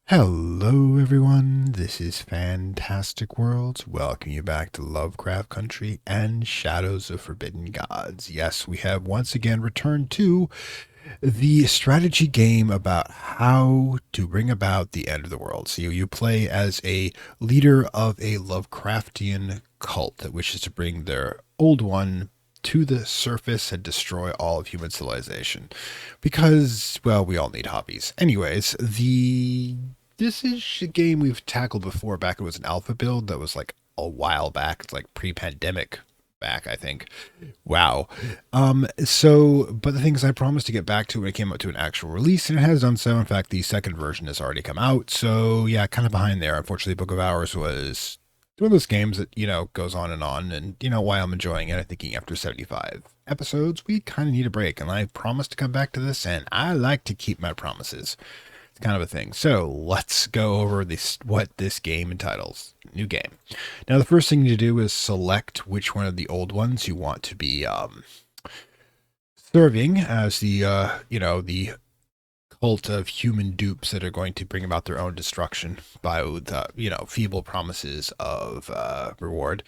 Hello, everyone. This is Fantastic Worlds. Welcome you back to Lovecraft Country and Shadows of Forbidden Gods. Yes, we have once again returned to the strategy game about how to bring about the end of the world. So you play as a leader of a Lovecraftian cult that wishes to bring their old one to the surface and destroy all of human civilization. Because, well, we all need hobbies. Anyways, this is a game we've tackled before. Back it was an alpha build that was like a while back. It's like pre-pandemic back, I think. Wow. But the thing is, I promised to get back to it when it came out to an actual release, and it has done so. In fact, the second version has already come out. So yeah, kind of behind there. Unfortunately, Book of Hours was one of those games that, goes on. And why I'm enjoying it, I'm thinking after 75 episodes, we kind of need a break. And I promised to come back to this, and I like to keep my promises. It's kind of a thing. So let's go over what this game entitles. New game. Now, the first thing you do is select which one of the old ones you want to be serving as the cult of human dupes that are going to bring about their own destruction by the, feeble promises of reward.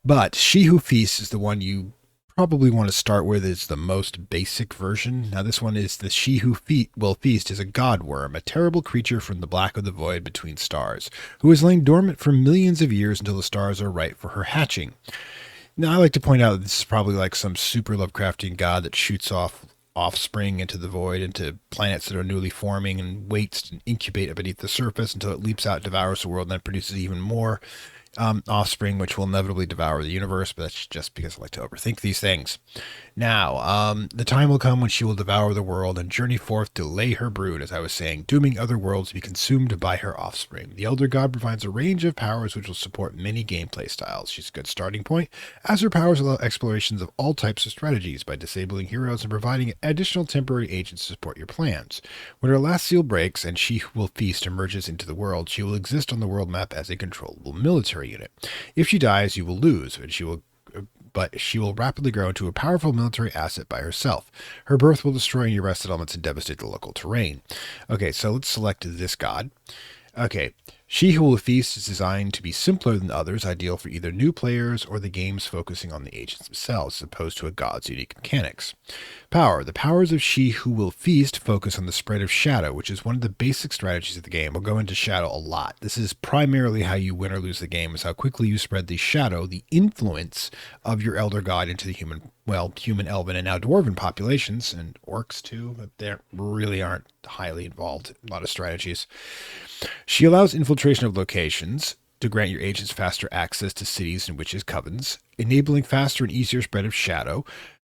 But She Who Feasts is the one you probably want to start with. Is the most basic version. Now this one is the She Who Will Feast is a God-Wyrm, a terrible creature from the black of the void between stars, who has lain dormant for millions of years until the stars are right for her hatching. Now I like to point out that this is probably like some super Lovecraftian god that shoots off offspring into the void, into planets that are newly forming, and waits to incubate beneath the surface until it leaps out, devours the world, and then produces even more offspring, which will inevitably devour the universe, but that's just because I like to overthink these things. Now, the time will come when she will devour the world and journey forth to lay her brood, as I was saying, dooming other worlds to be consumed by her offspring. The Elder God provides a range of powers which will support many gameplay styles. She's a good starting point, as her powers allow explorations of all types of strategies by disabling heroes and providing additional temporary agents to support your plans. When her last seal breaks and She Who Will Feast emerges into the world, she will exist on the world map as a controllable military unit. If she dies, you will lose, and but she will rapidly grow into a powerful military asset by herself. Her birth will destroy any arrested elements and devastate the local terrain. Okay, so let's select this god. Okay, She Who Will Feast is designed to be simpler than others, ideal for either new players or the games focusing on the agents themselves, as opposed to a god's unique mechanics. Power. The powers of She Who Will Feast focus on the spread of shadow, which is one of the basic strategies of the game. We'll go into shadow a lot. This is primarily how you win or lose the game, is how quickly you spread the shadow, the influence of your elder god into the human, elven, and now dwarven populations, and orcs too, but they really aren't highly involved in a lot of strategies. She allows infiltration of locations to grant your agents faster access to cities and witches' covens, enabling faster and easier spread of shadow,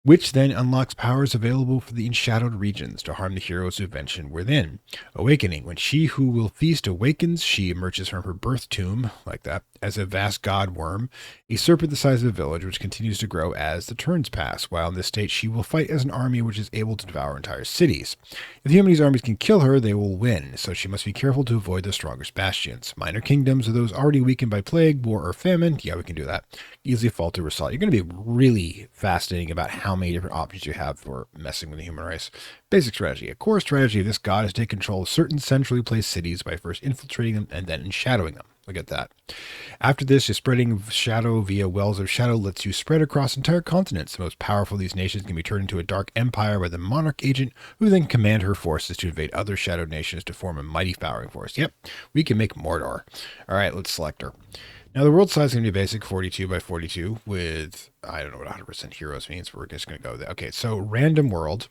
which then unlocks powers available for the enshadowed regions to harm the heroes who venture within. Awakening. When She Who Will Feast awakens, she emerges from her birth tomb, like that, as a vast God-Wyrm, a serpent the size of a village, which continues to grow as the turns pass. While in this state, she will fight as an army which is able to devour entire cities. If the humanity's armies can kill her, they will win, so she must be careful to avoid the strongest bastions. Minor kingdoms are those already weakened by plague, war, or famine. Yeah, we can do that. Easily fall to assault. You're going to be really fascinating about how many different options you have for messing with the human race. Basic strategy. A core strategy of this god is to take control of certain centrally placed cities by first infiltrating them and then shadowing them. Look at that. After this, just spreading shadow via wells of shadow lets you spread across entire continents. The most powerful of these nations can be turned into a dark empire by the monarch agent, who then command her forces to invade other shadowed nations to form a mighty devouring force. Yep, we can make Mordor. All right, let's select her. Now, the world size is going to be basic, 42 by 42, with, I don't know what 100% heroes means, but we're just going to go there. Okay, so random world.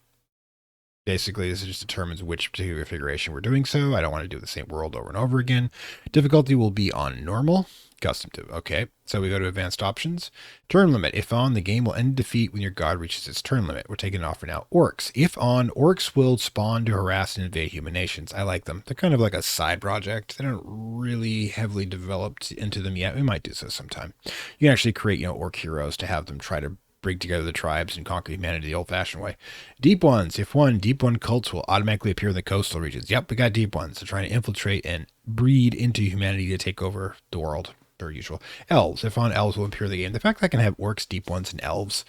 Basically, this just determines which particular configuration we're doing so. I don't want to do the same world over and over again. Difficulty will be on normal. Custom to. Okay, so we go to advanced options. Turn limit. If on, the game will end defeat when your god reaches its turn limit. We're taking it off for now. Orcs. If on, orcs will spawn to harass and invade human nations. I like them. They're kind of like a side project. They don't really heavily developed into them yet. We might do so sometime. You can actually create, orc heroes to have them try to bring together the tribes and conquer humanity the old-fashioned way. Deep ones. If one, deep one cults will automatically appear in the coastal regions. Yep, we got deep ones. They're trying to infiltrate and breed into humanity to take over the world. per usual. Elves. If on elves will appear in the game. The fact that I can have orcs, deep ones, and elves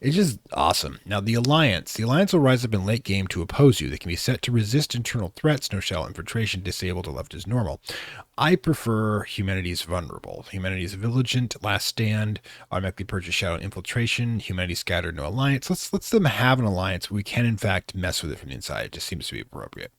is just awesome. Now, the Alliance. The Alliance will rise up in late game to oppose you. They can be set to resist internal threats, no shell infiltration, disabled or left as normal. I prefer Humanity's Vulnerable. Humanity's Vigilant, Last Stand, automatically purchase Shadow Infiltration, Humanity Scattered, no Alliance. Let's them have an alliance, but we can in fact mess with it from the inside. It just seems to be appropriate.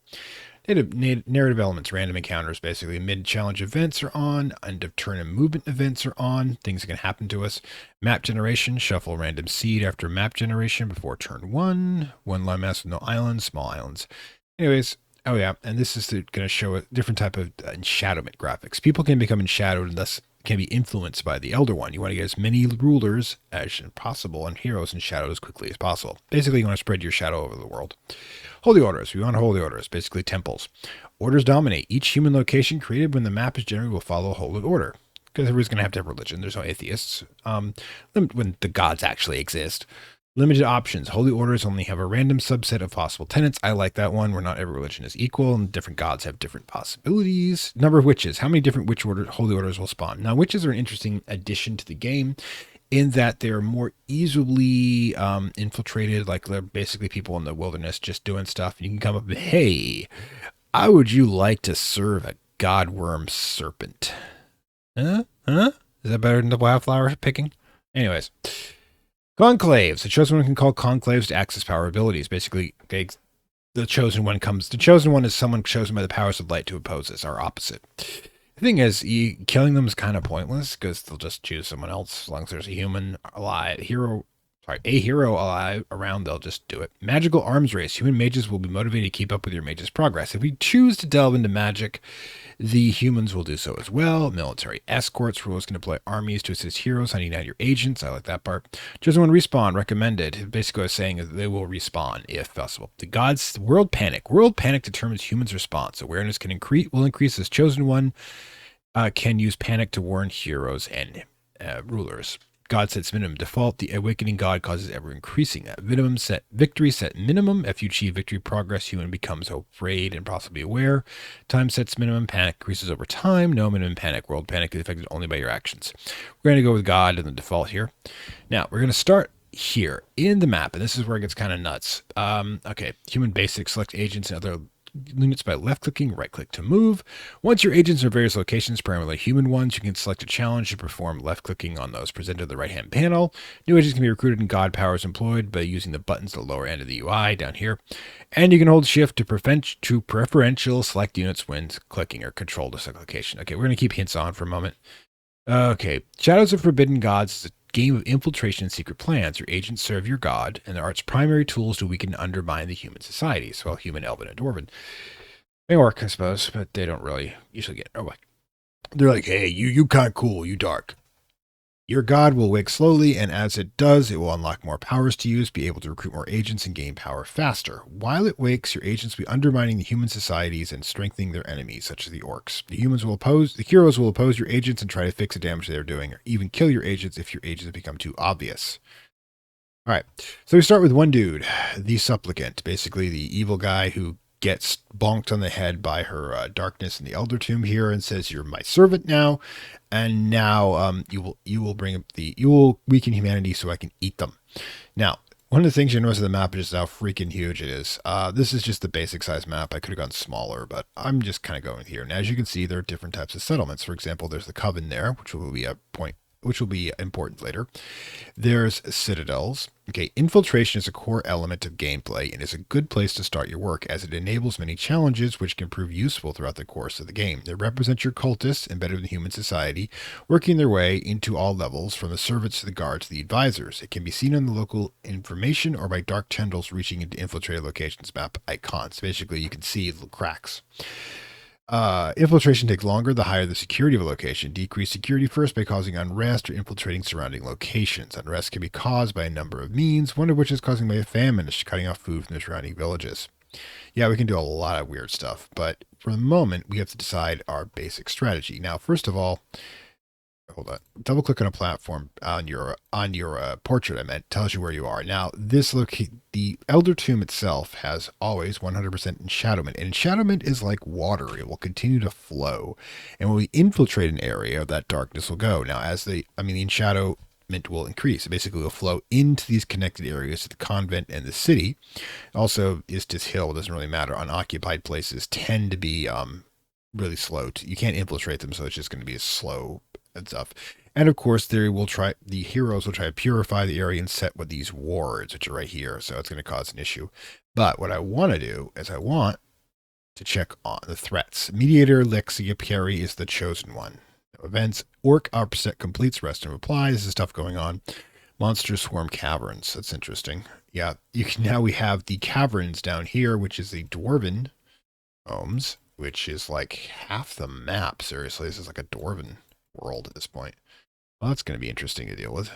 Narrative elements, random encounters, basically mid-challenge events are on, end of turn and movement events are on, things that can happen to us. Map generation, shuffle random seed after map generation before turn one line mass with no islands, small islands. Anyways, oh yeah, and this is going to show a different type of enshadowment graphics. People can become enshadowed and thus can be influenced by the Elder One. You want to get as many rulers as possible and heroes enshadowed as quickly as possible. Basically, you want to spread your shadow over the world. Holy Orders. We want holy orders, basically temples. Orders dominate. Each human location created when the map is generated will follow a holy order. Because everybody's going to have religion. There's no atheists. When the gods actually exist. Limited options. Holy orders only have a random subset of possible tenets. I like that one, where not every religion is equal and different gods have different possibilities. Number of witches. How many different holy orders will spawn? Now, witches are an interesting addition to the game in that they're more easily infiltrated. Like they're basically people in the wilderness just doing stuff. And you can come up and, hey, how would you like to serve a God-Wyrm serpent? Huh? Is that better than the wildflower picking? Anyways. Conclaves. The Chosen One can call conclaves to access power abilities. Basically, okay, the Chosen One is someone chosen by the powers of light to oppose us, our opposite. The thing is, killing them is kind of pointless because they'll just choose someone else. As long as there's a human alive, a hero alive around, they'll just do it. Magical arms race. Human mages will be motivated to keep up with your mage's progress. If we choose to delve into magic, the humans will do so as well. Military escorts. Rules can deploy armies to assist heroes hunting down your agents. I like that part. Chosen One respawn. Recommended. Basically, what I was saying is they will respawn if possible. The gods. World panic. World panic determines humans' response. Awareness will increase as Chosen One can use panic to warn heroes and rulers. God sets minimum default. The awakening God causes ever increasing that. Minimum set victory set minimum. If you achieve victory progress, human becomes afraid and possibly aware. Time sets minimum. Panic increases over time. No minimum panic. World panic is affected only by your actions. We're going to go with God in the default here. Now, we're going to start here in the map, and this is where it gets kind of nuts. Okay, human basics, select agents and other units by left-clicking, right-click to move. Once your agents are in various locations, primarily human ones, you can select a challenge to perform left-clicking on those presented in the right-hand panel. New agents can be recruited and God powers employed by using the buttons at the lower end of the UI down here. And you can hold shift to preferential select units when clicking or control to select location. Okay, we're going to keep hints on for a moment. Okay, Shadows of Forbidden Gods is a game of infiltration and secret plans. Your agents serve your god, and there are its primary tools to weaken and undermine the human societies. Well, human, elven, and dwarven. They work, I suppose, but they don't really usually get. Oh, they're like, hey, you kind of cool, you dark. Your god will wake slowly, and as it does, it will unlock more powers to use, be able to recruit more agents, and gain power faster. While it wakes, your agents will be undermining the human societies and strengthening their enemies, such as the orcs. The heroes will oppose your agents and try to fix the damage they're doing, or even kill your agents if your agents become too obvious. All right, so we start with one dude, the supplicant, basically the evil guy who gets bonked on the head by her darkness in the Elder Tomb here and says, "You're my servant now, and now you will weaken humanity so I can eat them." Now, one of the things you notice of the map is just how freaking huge it is. This is just the basic size map. I could have gone smaller, but I'm just kind of going here. And as you can see, there are different types of settlements. For example, there's the Coven there, which will be important later. There's citadels. Okay, infiltration is a core element of gameplay and is a good place to start your work as it enables many challenges which can prove useful throughout the course of the game. They represent your cultists embedded in human society, working their way into all levels from the servants to the guards to the advisors. It can be seen on the local information or by dark tendrils reaching into infiltrated locations map icons. Basically, you can see little cracks. Infiltration takes longer the higher the security of a location. Decrease security first by causing unrest or infiltrating surrounding locations. Unrest can be caused by a number of means, one of which is causing by a famine, cutting off food from the surrounding villages. Yeah, we can do a lot of weird stuff, but for the moment, we have to decide our basic strategy. Now, first of all, hold on. Double click on a platform on your portrait. I meant tells you where you are. Now this the Elder Tomb itself has always 100% enshadowment, and enshadowment is like water; it will continue to flow, and when we infiltrate an area, that darkness will go. Now, as the enshadowment will increase. It basically will flow into these connected areas to the convent and the city. Also, Istis Hill doesn't really matter. Unoccupied places tend to be really slow. You can't infiltrate them, so it's just going to be slow and stuff. And of course, the heroes will try to purify the area and set with these wards, which are right here. So it's going to cause an issue. But what I want to do is I want to check on the threats. Mediator Lexia Perry is the chosen one. No events. Orc opposite completes rest and reply. This is stuff going on. Monster Swarm Caverns. That's interesting. Yeah, now we have the caverns down here, which is the Dwarven homes, which is like half the map. Seriously, this is like a Dwarven world at this point. Well, that's going to be interesting to deal with.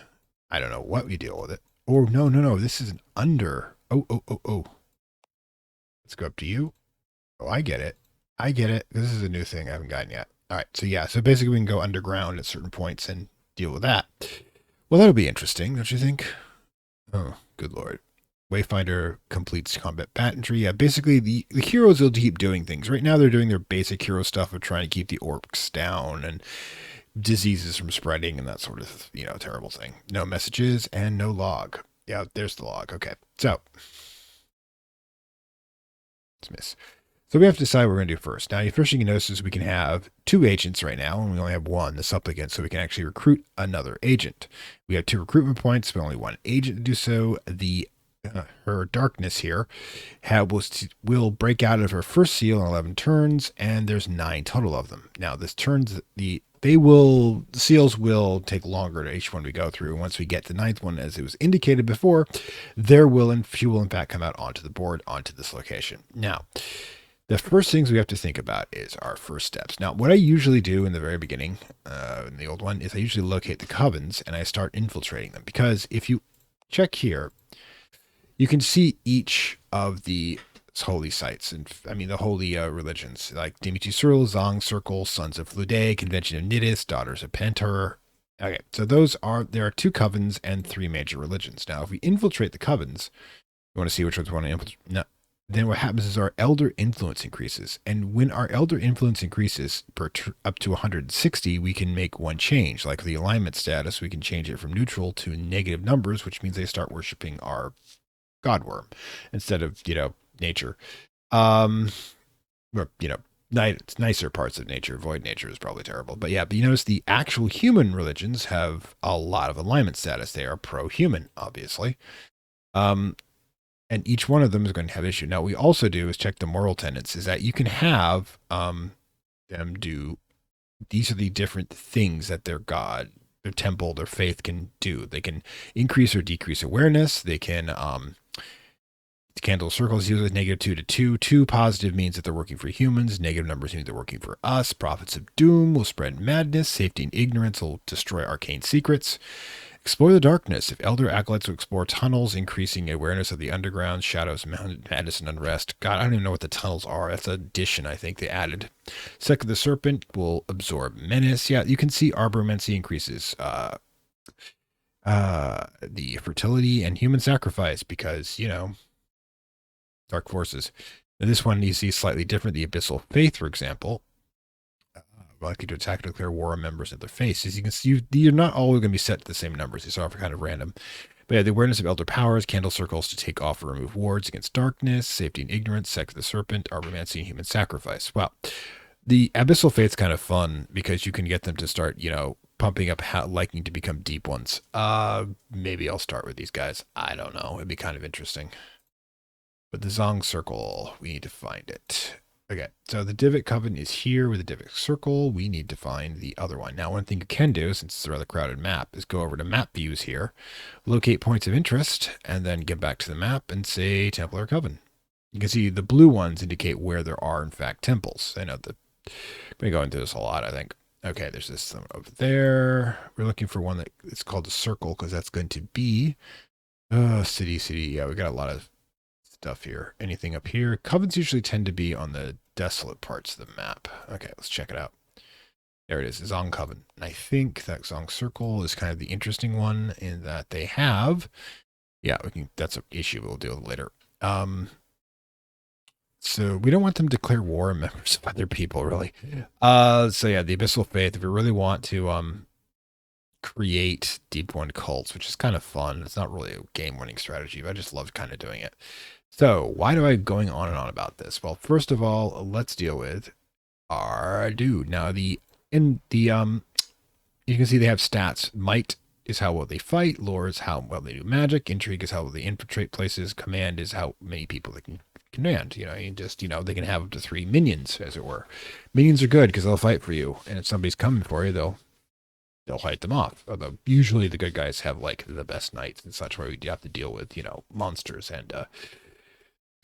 I don't know what we deal with it. Oh, no. This is an under. Oh. Let's go up to you. Oh, I get it. This is a new thing I haven't gotten yet. All right. So, yeah. So, basically, we can go underground at certain points and deal with that. Well, that'll be interesting, don't you think? Oh, good Lord. Wayfinder completes combat pageantry. Yeah, basically, the heroes will keep doing things. Right now, they're doing their basic hero stuff of trying to keep the orcs down and diseases from spreading and that sort of, terrible thing. No messages and no log. Yeah, there's the log. Okay. So, dismiss. So we have to decide what we're going to do first. Now, the first thing you notice is we can have 2 agents right now, and we only have 1, the supplicant, so we can actually recruit another agent. We have 2 recruitment points, but only 1 agent to do so. Her darkness here will break out of her first seal in 11 turns, and there's 9 total of them. Now, this turns the seals will take longer to each one we go through. And once we get the 9th one, as it was indicated before, she will in fact come out onto the board, onto this location. Now, the first things we have to think about is our first steps. Now, what I usually do in the very beginning, in the old one, is I usually locate the covens and I start infiltrating them. Because if you check here, you can see each of the holy sites, and the holy religions, like Dimiti Surul, Zong Circle, Sons of Flude, Convention of Nidis, Daughters of Pentar. Okay, so there are 2 covens and 3 major religions. Now, if we infiltrate the covens, you want to see which ones we want to infiltrate. No, then what happens is our elder influence increases. And when our elder influence increases up to 160, we can make one change. Like the alignment status, we can change it from neutral to negative numbers, which means they start worshiping our God-Wyrm instead of, nature. Nicer parts of nature. Void nature is probably terrible. But you notice the actual human religions have a lot of alignment status. They are pro-human, obviously. And each one of them is going to have issue. Now, what we also do is check the moral tenets, that you can have them do, these are the different things that their God, their temple, their faith can do. They can increase or decrease awareness. They can, candle circles usually -2 to 2. 2 positive means that they're working for humans. Negative numbers mean they're working for us. Prophets of doom will spread madness. Safety and ignorance will destroy arcane secrets. Explore the darkness. If elder acolytes will explore tunnels, increasing awareness of the underground, shadows, madness, and unrest. God, I don't even know what the tunnels are. That's an addition, I think, they added. Sect of the Serpent will absorb menace. Yeah, you can see arboromancy increases the fertility and human sacrifice because, dark forces. Now, this one you see slightly different. The Abyssal Faith, for example, likely to attack or declare war on members of their faith. As you can see, you're not all going to be set to the same numbers. These are kind of random. But the awareness of elder powers, candle circles to take off or remove wards against darkness, safety and ignorance, sect of the serpent, arboromancy, and human sacrifice. Well, the Abyssal Faith's kind of fun because you can get them to start, pumping up liking to become deep ones. Maybe I'll start with these guys. I don't know. It'd be kind of interesting. But the Zong Circle, we need to find it. Okay, so the Divot Coven is here with the Divot Circle. We need to find the other one. Now, one thing you can do, since it's a rather crowded map, is go over to map views here, locate points of interest, and then get back to the map and say Templar Coven. You can see the blue ones indicate where there are, in fact, temples. I know that I'm going to go into this a lot, I think. Okay, there's this one over there. We're looking for one that it's called the Circle because that's going to be city. Yeah, we got a lot of stuff here. Anything up here? Covens usually tend to be on the desolate parts of the map. Okay, let's check it out. There it is, Zong Coven. And I think that Zong Circle is kind of the interesting one in that they have, yeah, that's an issue we'll deal with later. So we don't want them to declare war on members of other people, really. So yeah, the Abyssal Faith, if we really want to create deep one cults, which is kind of fun. It's not really a game winning strategy, but I just love kind of doing it. So why do I going on and on about this? Well, first of all, let's deal with our dude. Now you can see they have stats. Might is how well they fight. Lore is how well they do magic. Intrigue is how well they infiltrate places. Command is how many people they can command. They can have up to 3 minions, as it were. Minions are good because they'll fight for you, and if somebody's coming for you, they'll fight them off. Although usually the good guys have like the best knights and such, where you have to deal with monsters and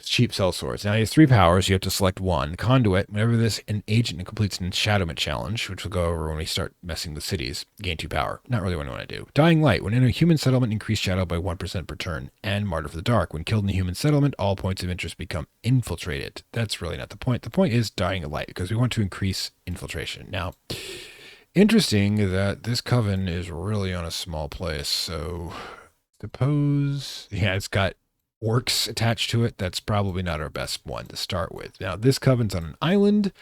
cheap sellswords. Now he has 3 powers. You have to select one. Conduit. Whenever an agent completes an enshadowment challenge, which we'll go over when we start messing with cities, gain 2 power. Not really what I want to do. Dying Light. When in a human settlement, increase shadow by 1% per turn. And Martyr for the Dark. When killed in a human settlement, all points of interest become infiltrated. That's really not the point. The point is Dying Light, because we want to increase infiltration. Now, interesting that this coven is really on a small place. So suppose, yeah, it's got orcs attached to it. That's probably not our best one to start with. Now, this coven's on an island.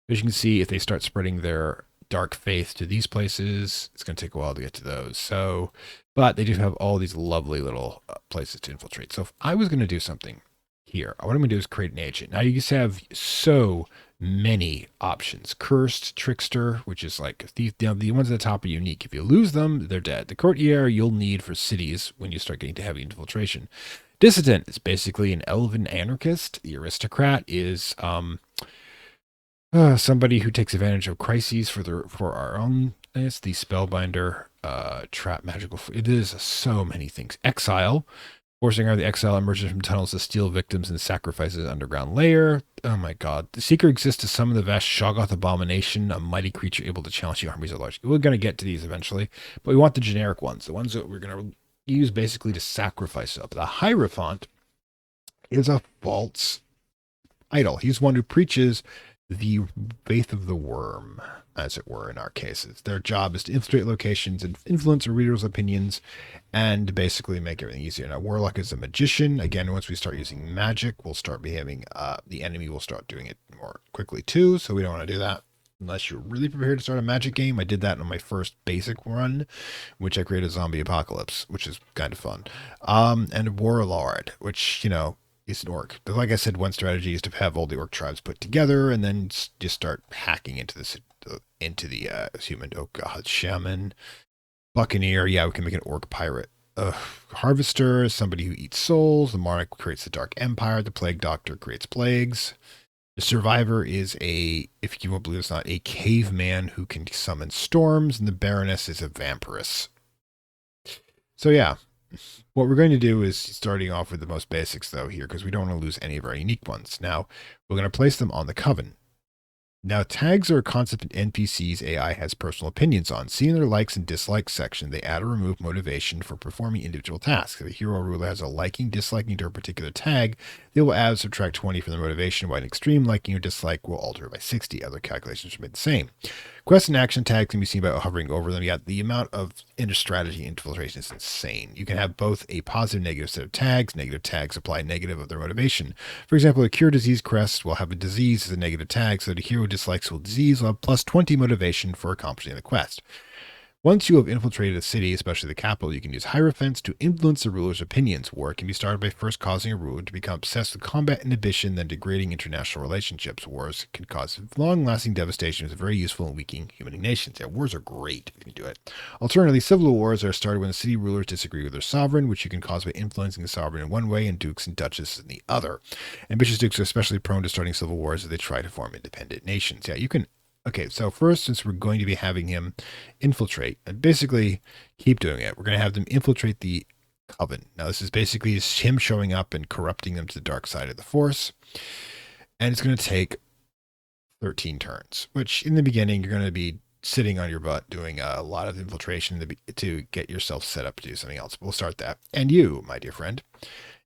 As you can see, if they start spreading their dark faith to these places, it's going to take a while to get to those. So, but they do have all these lovely little places to infiltrate. So if I was going to do something here, what I'm going to do is create an agent. Now, you just have so many options. Cursed, Trickster, which is like a thief. The ones at the top are unique. If you lose them, they're dead. The Courtier you'll need for cities when you start getting to heavy infiltration. Dissident is basically an elven anarchist. The aristocrat is somebody who takes advantage of crises for our own. It's the spellbinder, trap magical. It is so many things. Exile, forcing out the exile emerges from tunnels to steal victims and sacrifices underground lair. Oh my god. The Seeker exists to summon the vast Shoggoth abomination, a mighty creature able to challenge the armies at large. We're going to get to these eventually, but we want the generic ones, the ones that we're going to use basically to sacrifice up. The Hierophant is a false idol. He's one who preaches the faith of the worm, as it were, in our cases. Their job is to infiltrate locations and influence a reader's opinions and basically make everything easier. Now, Warlock is a magician. Again, once we start using magic, we'll start behaving, the enemy will start doing it more quickly too, so we don't want to do that unless you're really prepared to start a magic game. I did that on my first basic run, which I created a zombie apocalypse, which is kind of fun. And a warlord, which, is an orc. But like I said, one strategy is to have all the orc tribes put together and then just start hacking into the human. Oh god, shaman, buccaneer. Yeah, we can make an orc pirate. Harvester is somebody who eats souls. The monarch creates the dark empire. The plague doctor creates plagues. The survivor is if you won't believe it's not, a caveman who can summon storms, and the baroness is a vampiress. So yeah, what we're going to do is starting off with the most basics though here, because we don't want to lose any of our unique ones. Now, we're going to place them on the coven. Now, tags are a concept in NPCs AI has personal opinions on. See in their likes and dislikes section, they add or remove motivation for performing individual tasks. If a hero or ruler has a liking, disliking to a particular tag, they will add or subtract 20 from their motivation, while an extreme liking or dislike will alter it by 60. Other calculations are made the same. Quest and action tags can be seen by hovering over them. Yet the amount of strategy infiltration is insane. You can have both a positive and negative set of tags. Negative tags apply negative of their motivation. For example, a cure disease crest will have a disease as a negative tag, so that a hero dislikes will disease will have plus 20 motivation for accomplishing the quest. Once you have infiltrated a city, especially the capital, you can use Hierophants to influence the ruler's opinions. War can be started by first causing a ruler to become obsessed with combat inhibition, then degrading international relationships. Wars can cause long-lasting devastation with very useful and weakening human nations. Yeah, wars are great if you can do it. Alternatively, civil wars are started when the city rulers disagree with their sovereign, which you can cause by influencing the sovereign in one way and dukes and duchesses in the other. Ambitious dukes are especially prone to starting civil wars as they try to form independent nations. Yeah, you can. Okay, so first, since we're going to be having him infiltrate, and basically keep doing it, we're going to have them infiltrate the coven. Now, this is basically him showing up and corrupting them to the dark side of the force. And it's going to take 13 turns, which in the beginning, you're going to be sitting on your butt doing a lot of infiltration to get yourself set up to do something else. We'll start that. And you, my dear friend.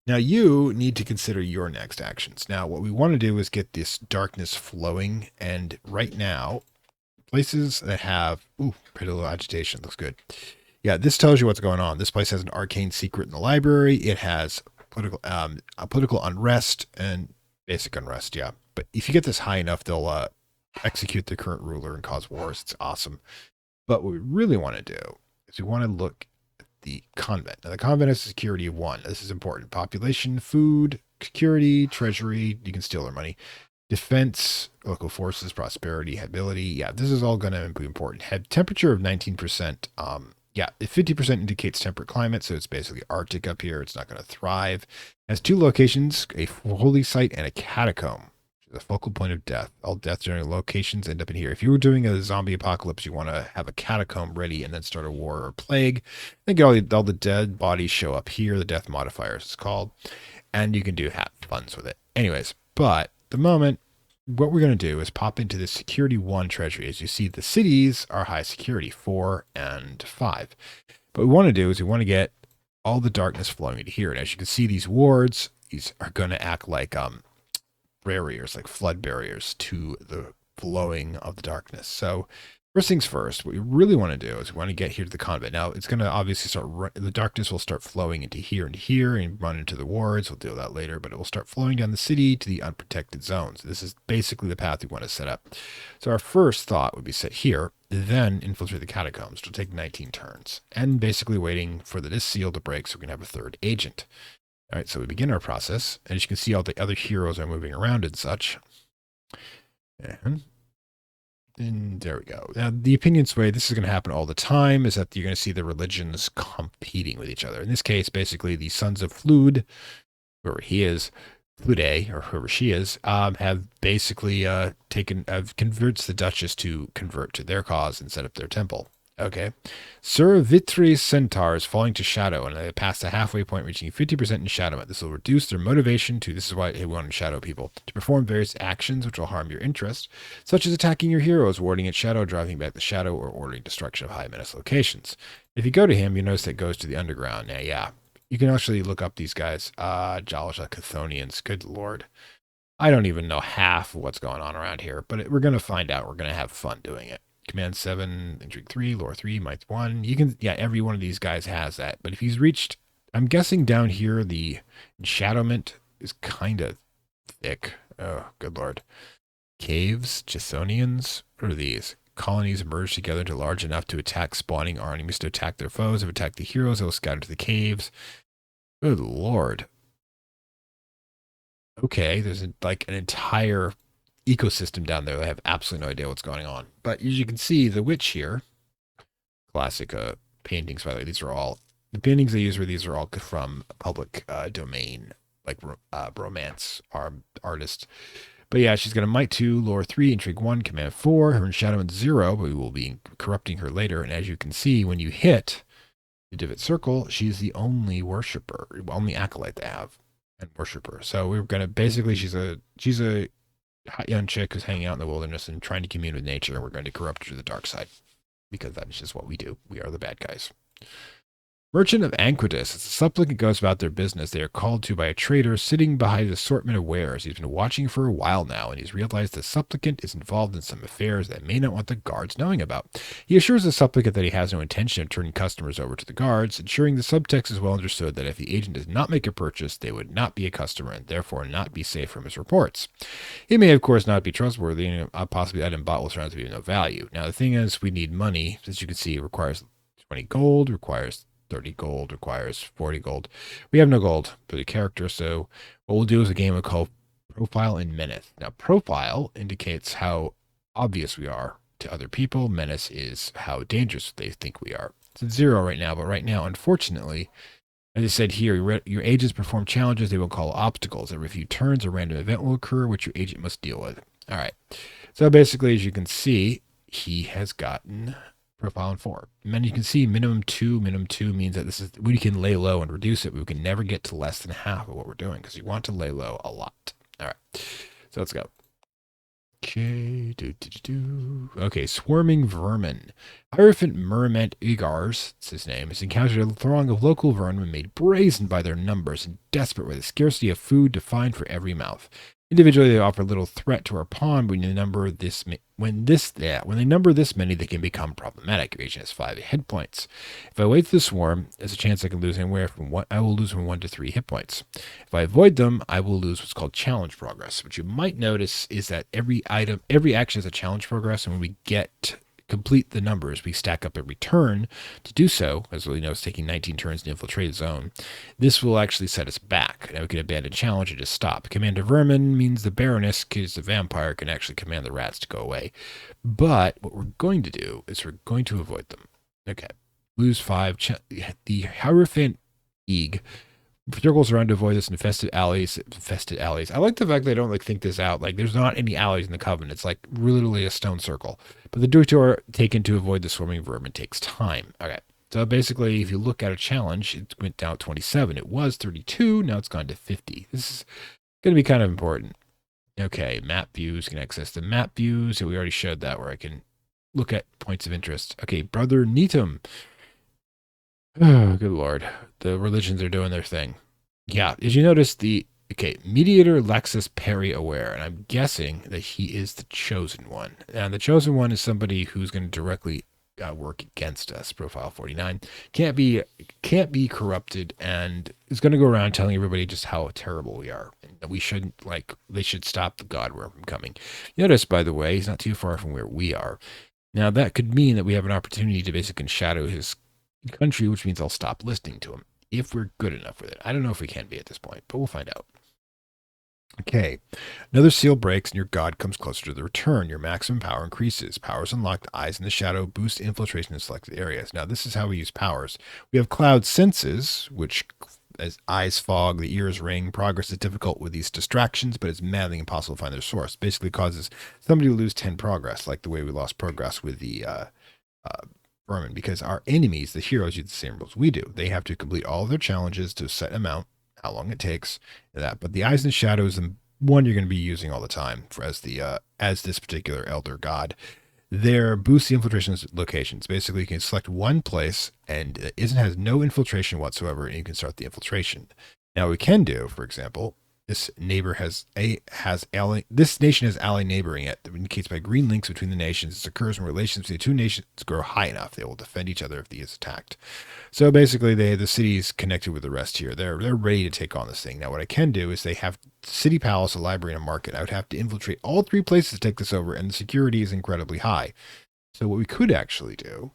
Now, you need to consider your next actions. Now, what we want to do is get this darkness flowing. And right now, places that have, pretty little agitation. Looks good. Yeah, this tells you what's going on. This place has an arcane secret in the library. It has political unrest and basic unrest. Yeah, but if you get this high enough, they'll execute the current ruler and cause wars. It's awesome. But what we really want to do is we want to look at the convent. Now, the convent has security of 1. This is important. Population, food, security, treasury. You can steal their money. Defense, local forces, prosperity, ability. Yeah, this is all going to be important. Had temperature of 19%. Yeah, 50% indicates temperate climate, so it's basically Arctic up here. It's not going to thrive. It has 2 locations, a holy site and a catacomb. The focal point of death. All death-generating locations end up in here. If you were doing a zombie apocalypse, you want to have a catacomb ready and then start a war or a plague. Then get all the dead bodies show up here. The death modifiers it's called. And you can do have funs with it. Anyways, but the moment, what we're going to do is pop into the security 1 treasury. As you see, the cities are high security, 4 and 5. But what we want to do is we want to get all the darkness flowing into here. And as you can see, these wards, these are going to act like barriers, like flood barriers to the flowing of the darkness. So first things first, what we really want to do is we want to get here to the convent. Now it's going to obviously the darkness will start flowing into here and run into the wards. We'll deal with that later, but it will start flowing down the city to the unprotected zones. This is basically the path we want to set up. So our first thought would be set here, then infiltrate the catacombs. It'll take 19 turns and basically waiting for this seal to break so we can have a 3rd agent. All right, so we begin our process. And as you can see, all the other heroes are moving around and such. And there we go. Now, the opinions way this is going to happen all the time is that you're going to see the religions competing with each other. In this case, basically, the sons of Flood, whoever he is, Flude, or whoever she is, have basically converts the Duchess to convert to their cause and set up their temple. Okay. Sir Vitre's centaurs falling to shadow, and they pass the halfway point, reaching 50% in shadowment. This will reduce their motivation this is why we want to shadow people, to perform various actions which will harm your interest, such as attacking your heroes, warding its shadow, driving back the shadow, or ordering destruction of high menace locations. If you go to him, you notice that it goes to the underground. Now, yeah, you can actually look up these guys. Jalasha Chthonians, good lord. I don't even know half of what's going on around here, but we're going to find out. We're going to have fun doing it. Command 7, Intrigue 3, Lore 3, Might 1. You can, yeah, every one of these guys has that. But if he's reached, I'm guessing down here, the enshadowment is kind of thick. Oh, good lord. Caves, Chthonians, what are these? Colonies merge together to large enough to attack spawning our enemies to attack their foes. If attack the heroes, they will scatter to the caves. Good lord. Okay, there's like an entire ecosystem down there. I have absolutely no idea what's going on. But as you can see, the witch here, classic paintings, by the way, these are all, the paintings they use these are all from public domain, like romance artists. But yeah, she's got a Might 2, Lore 3, Intrigue 1, Command 4, her Enshadowment 0, but we will be corrupting her later. And as you can see, when you hit the divot circle, she's the only worshiper, only acolyte they have and worshiper. So we're going to basically, she's a hot young chick who's hanging out in the wilderness and trying to commune with nature, and we're going to corrupt her to the dark side because that is just what we do. We are the bad guys. Merchant of Anquitus. As the supplicant goes about their business, they are called to by a trader sitting behind an assortment of wares. He's been watching for a while now, and he's realized the supplicant is involved in some affairs that may not want the guards knowing about. He assures the supplicant that he has no intention of turning customers over to the guards, ensuring the subtext is well understood that if the agent does not make a purchase, they would not be a customer and therefore not be safe from his reports. He may, of course, not be trustworthy, and possibly item bought will turn out to be of no value. Now, the thing is, we need money. As you can see, it requires 20 gold, requires 30 gold, requires 40 gold. We have no gold for the character, so what we'll do is a game we call Profile and Menace. Now, Profile indicates how obvious we are to other people. Menace is how dangerous they think we are. It's at 0 right now, but right now, unfortunately, as I said here, your agents perform challenges they will call obstacles. Every few turns, a random event will occur, which your agent must deal with. All right. So basically, as you can see, he has gotten Profile in 4. And then you can see minimum 2. Minimum 2 means that this is, we can lay low and reduce it. But we can never get to less than half of what we're doing because you want to lay low a lot. All right. So let's go. Okay. Okay. Swarming vermin. Hierophant Merment Igars, it's his name, has encountered a throng of local vermin made brazen by their numbers and desperate with the scarcity of food to find for every mouth. Individually, they offer little threat to our pawn. When you number this, when they number this many, they can become problematic. Your agent has 5 hit points. If I wait for the swarm, there's a chance I can lose anywhere from one. I will lose from 1 to 3 hit points. If I avoid them, I will lose what's called challenge progress. What you might notice is that every action has a challenge progress, and when we complete the numbers, we stack up every turn to do so. As we know, it's taking 19 turns to infiltrate a zone. This will actually set us back. Now we can abandon challenge and just stop. Commander Vermin means the Baroness, because the vampire, can actually command the rats to go away. But what we're going to do is we're going to avoid them. Okay. Lose 5. The Hierophant Eeg circles around to avoid this infested allies. I like the fact they don't think this out. There's not any allies in the Covenant. It's literally a stone circle. But the detour taken to avoid the swarming vermin takes time. Okay. So basically, if you look at a challenge, it went down 27. It was 32. Now it's gone to 50. This is going to be kind of important. Okay. Map views. You can access the map views. We already showed that where I can look at points of interest. Okay. Brother Needham. Oh, good Lord. The religions are doing their thing. Yeah. Did you notice Mediator Lexus Perry Aware? And I'm guessing that he is the chosen one. And the chosen one is somebody who's going to directly work against us. Profile 49. Can't be corrupted, and is going to go around telling everybody just how terrible we are. And that we shouldn't, they should stop the God-Wyrm from coming. Notice, by the way, he's not too far from where we are. Now, that could mean that we have an opportunity to basically shadow his country, which means I'll stop listening to him if we're good enough with it. I don't know if we can be at this point, but we'll find out. Okay, another seal breaks and your god comes closer to the return. Your maximum power increases. Powers unlocked, eyes in the shadow, boost infiltration in selected areas. Now, this is how we use powers. We have cloud senses, which as eyes fog, the ears ring. Progress is difficult with these distractions, but it's madly impossible to find their source. Basically causes somebody to lose 10 progress, like the way we lost progress with the vermin, because our enemies, the heroes, use the same rules we do. They have to complete all of their challenges to a set amount, how long it takes, that. But the eyes and shadows, and one you're going to be using all the time as this particular elder god. Their boost the infiltration locations. Basically, you can select one place and it has no infiltration whatsoever, and you can start the infiltration. Now, what we can do, for example, this neighbor this nation has ally neighboring it that indicates by green links between the nations. This occurs when relations between the two nations grow high enough. They will defend each other if he is attacked. So basically, the city's connected with the rest here. They're ready to take on this thing. Now, what I can do is they have city, palace, a library, and a market. I would have to infiltrate all 3 places to take this over, and the security is incredibly high. So what we could actually do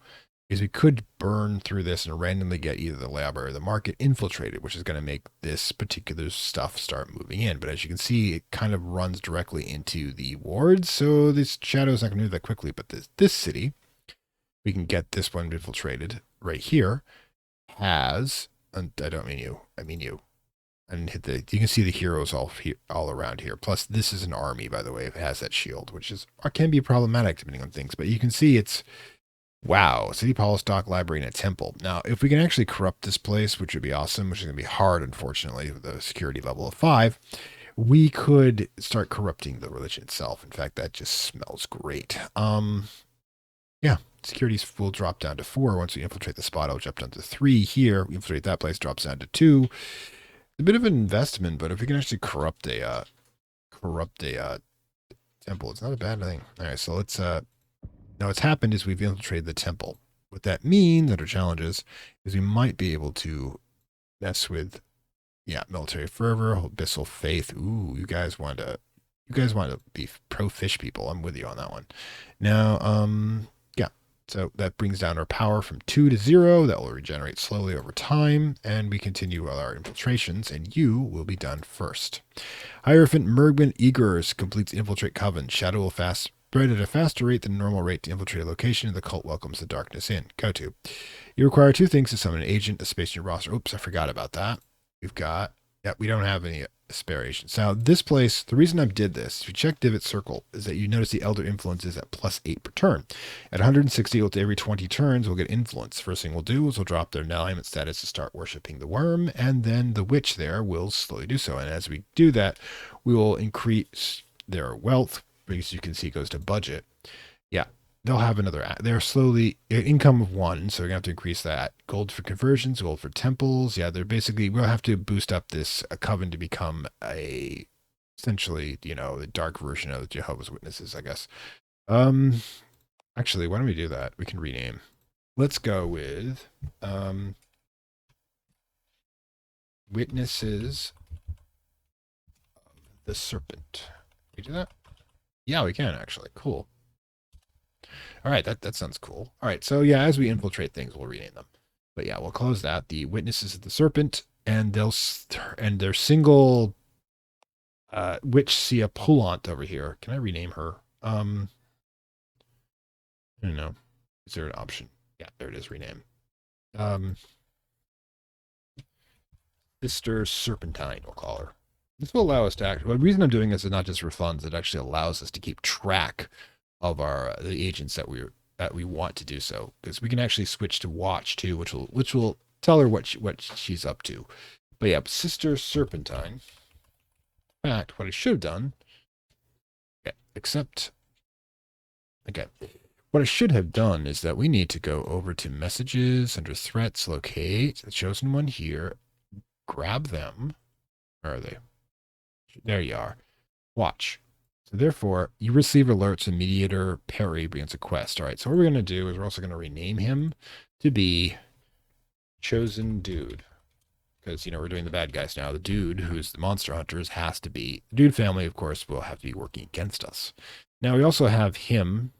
is we could burn through this and randomly get either the library or the market infiltrated, which is going to make this particular stuff start moving in. But as you can see, it kind of runs directly into the wards, so this shadow is not going to move that quickly. But this city, we can get this one infiltrated right here, has, and I don't mean you, I mean you. I didn't hit you can see the heroes all around here. Plus, this is an army, by the way, if it has that shield, which can be problematic depending on things. But you can see it's, wow, city, palace, dock, library, and a temple. Now, if we can actually corrupt this place, which would be awesome, which is going to be hard, unfortunately, with a security level of 5, we could start corrupting the religion itself. In fact, that just smells great. Yeah, security will drop down to 4 once we infiltrate the spot. It'll jump down to 3 here. We infiltrate that place, drops down to 2. A bit of an investment, but if we can actually corrupt a temple, it's not a bad thing. All right, so let's now what's happened is we've infiltrated the temple. What that means under challenges is we might be able to mess with, military fervor, abyssal faith. Ooh, you guys want to be pro fish people. I'm with you on that one. Now, so that brings down our power from 2 to 0. That will regenerate slowly over time, and we continue with our infiltrations, and you will be done first. Hierophant Mergman Eagers completes Infiltrate Coven. Shadow will spread at a faster rate than normal rate to infiltrate a location, and the cult welcomes the darkness in. Go to. You require 2 things to summon an agent, a space in your roster. Oops, I forgot about that. We don't have any aspirations. Now, this place, the reason I did this, if you check Divot Circle, is that you notice the Elder Influence is at +8 per turn. At 160, every 20 turns, we'll get Influence. First thing we'll do is we'll drop their alignment status to start worshipping the worm, and then the witch there will slowly do so. And as we do that, we will increase their wealth, because you can see it goes to budget. Yeah. They'll have they're slowly, income of 1, so we're going to have to increase that. Gold for conversions, gold for temples. Yeah, we'll have to boost up this coven to become a essentially, you know, the dark version of the Jehovah's Witnesses, I guess. Actually, why don't we do that? We can rename. Let's go with Witnesses of the Serpent. Can we do that? Yeah, we can actually. Cool. All right, that sounds cool. All right, so yeah, as we infiltrate things, we'll rename them. But yeah, we'll close that. The Witnesses of the Serpent, and and their single witch Sia Pulant over here. Can I rename her? I don't know. Is there an option? Yeah, there it is. Rename. Um, Sister Serpentine, we'll call her. This will allow us to act. Well, the reason I'm doing this is not just for funds. It actually allows us to keep track of our the agents that we want to do so, because we can actually switch to watch too, which will tell her what she's up to. But yeah, Sister Serpentine. In fact, what I should have done. Okay, except. Okay. What I should have done is that we need to go over to messages under threats, locate the chosen one here, grab them. Where are they? There you are. Watch. So therefore, you receive alerts and Mediator Perry begins a quest. All right, so what we're going to do is we're also going to rename him to be Chosen Dude. Because, you know, we're doing the bad guys now. The dude, who's the monster hunters, has to be... The dude family, of course, will have to be working against us. Now, we also have him.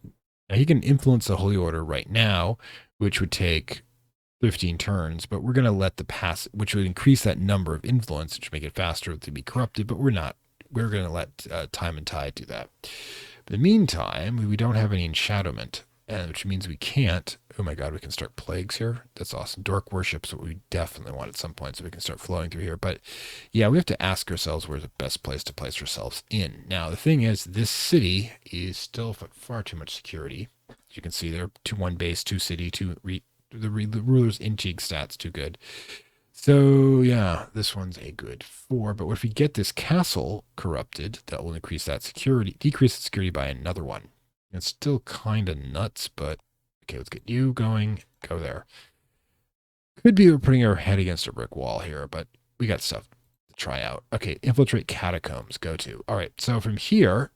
Now, he can influence the Holy Order right now, which would take 15 turns, but we're going to let the pass, which would increase that number of influence, which would make it faster to be corrupted, but we're not. We're going to let time and tide do that. In the meantime, we don't have any enshadowment, and which means we can't. Oh my God, we can start plagues here. That's awesome. Dark worship's what we definitely want at some point, so we can start flowing through here. But yeah, we have to ask ourselves where's the best place to place ourselves in. Now, the thing is, this city is still far too much security. As you can see, there 2-1 base, 2 city, 2 the ruler's intrigue stats too good. So yeah, this one's a good 4. But if we get this castle corrupted, that will increase that security, decrease the security by another 1. It's still kind of nuts, but okay, let's get you going. Go there. Could be we're putting our head against a brick wall here, but we got stuff to try out. Okay, infiltrate catacombs. Go to. All right, so from here,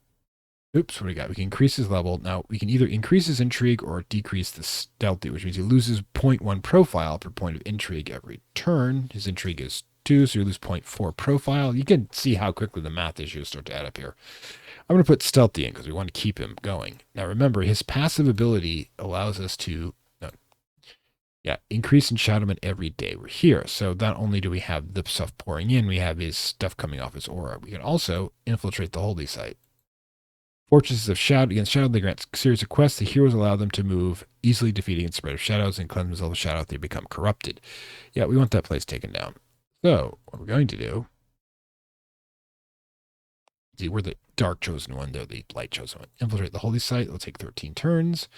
oops, what do we got? We can increase his level. Now, we can either increase his intrigue or decrease the stealthy, which means he loses 0.1 profile per point of intrigue every turn. His intrigue is 2, so you lose 0.4 profile. You can see how quickly the math issues start to add up here. I'm going to put stealthy in because we want to keep him going. Now, remember, his passive ability allows us to increase enshadowment every day we're here. So not only do we have the stuff pouring in, we have his stuff coming off his aura. We can also infiltrate the holy site. Fortresses of Shadow. Against Shadow, they grant series of quests. The heroes allow them to move, easily defeating and spread of shadows and cleanse themselves of shadow if they become corrupted. Yeah, we want that place taken down. So, what we're going to do... See, we're the dark chosen one, they're the light chosen one. Infiltrate the holy site. It'll take 13 turns.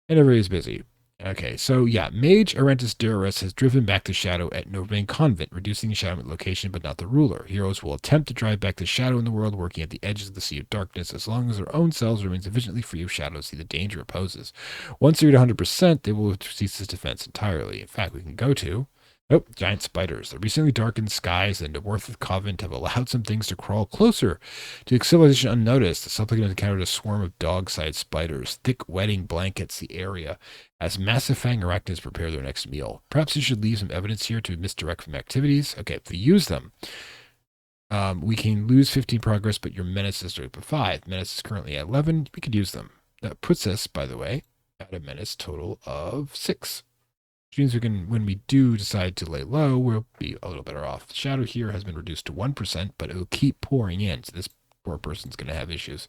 And everybody's busy. Okay, so yeah, Mage Arentus Durus has driven back the shadow at Norvain Convent, reducing the shadow location, but not the ruler. Heroes will attempt to drive back the shadow in the world, working at the edges of the Sea of Darkness, as long as their own selves remain sufficiently free of shadow to see the danger it poses. Once they're at 100%, they will cease this defense entirely. In fact, we can go to... Oh, giant spiders. The recently darkened skies and the Worth Convent have allowed some things to crawl closer to the civilization unnoticed. The supplicant encountered a swarm of dog-sized spiders. Thick wetting blankets the area as massive fang arachnids prepare their next meal. Perhaps you should leave some evidence here to misdirect from activities. Okay, if we use them, we can lose 15 progress, but your menace is up to 5. Menace is currently at 11. We could use them. That puts us, by the way, at a menace total of 6. Which means we can, when we do decide to lay low, we'll be a little better off. The shadow here has been reduced to 1%, but it will keep pouring in, so this poor person's going to have issues.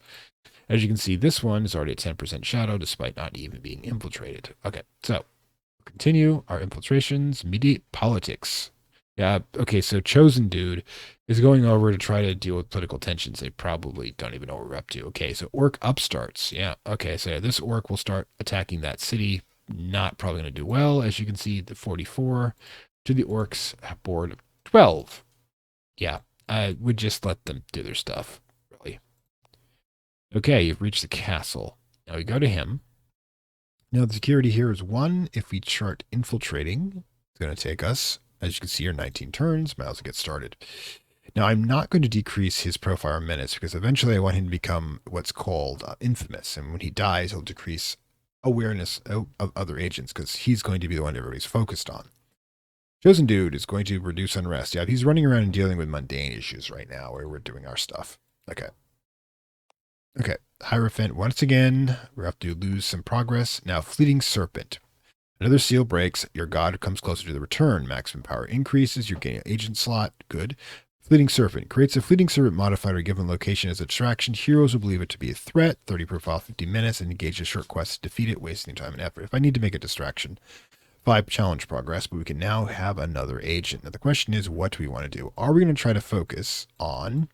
As you can see, this one is already at 10% shadow, despite not even being infiltrated. Okay, so continue our infiltrations. Mediate politics. Yeah, okay, so Chosen Dude is going over to try to deal with political tensions. They probably don't even know what we're up to. Okay, so Orc upstarts. Yeah, okay, so this Orc will start attacking that city. Not probably going to do well. As you can see, the 44 to the Orcs board of 12. Yeah, I would just let them do their stuff, really. Okay, you've reached the castle. Now we go to him. Now the security here is 1. If we chart infiltrating, it's going to take us, as you can see, your 19 turns. Might as well get started. Now, I'm not going to decrease his profile or menace because eventually I want him to become what's called infamous. And when he dies, he'll decrease awareness of other agents because he's going to be the one everybody's focused on. Chosen Dude is going to reduce unrest. Yeah, he's running around and dealing with mundane issues right now where we're doing our stuff. Okay. Okay. Hierophant, once again, we have to lose some progress. Now, Fleeting Serpent. Another seal breaks. Your god comes closer to the return. Maximum power increases. You're getting an agent slot. Good. Fleeting Serpent. Creates a Fleeting Serpent modifier given location as a distraction. Heroes will believe it to be a threat. 30 profile, 50 minutes, and engage a short quest to defeat it, wasting time and effort. If I need to make a distraction, 5 challenge progress, but we can now have another agent. Now the question is, what do we want to do? Are we going to try to focus on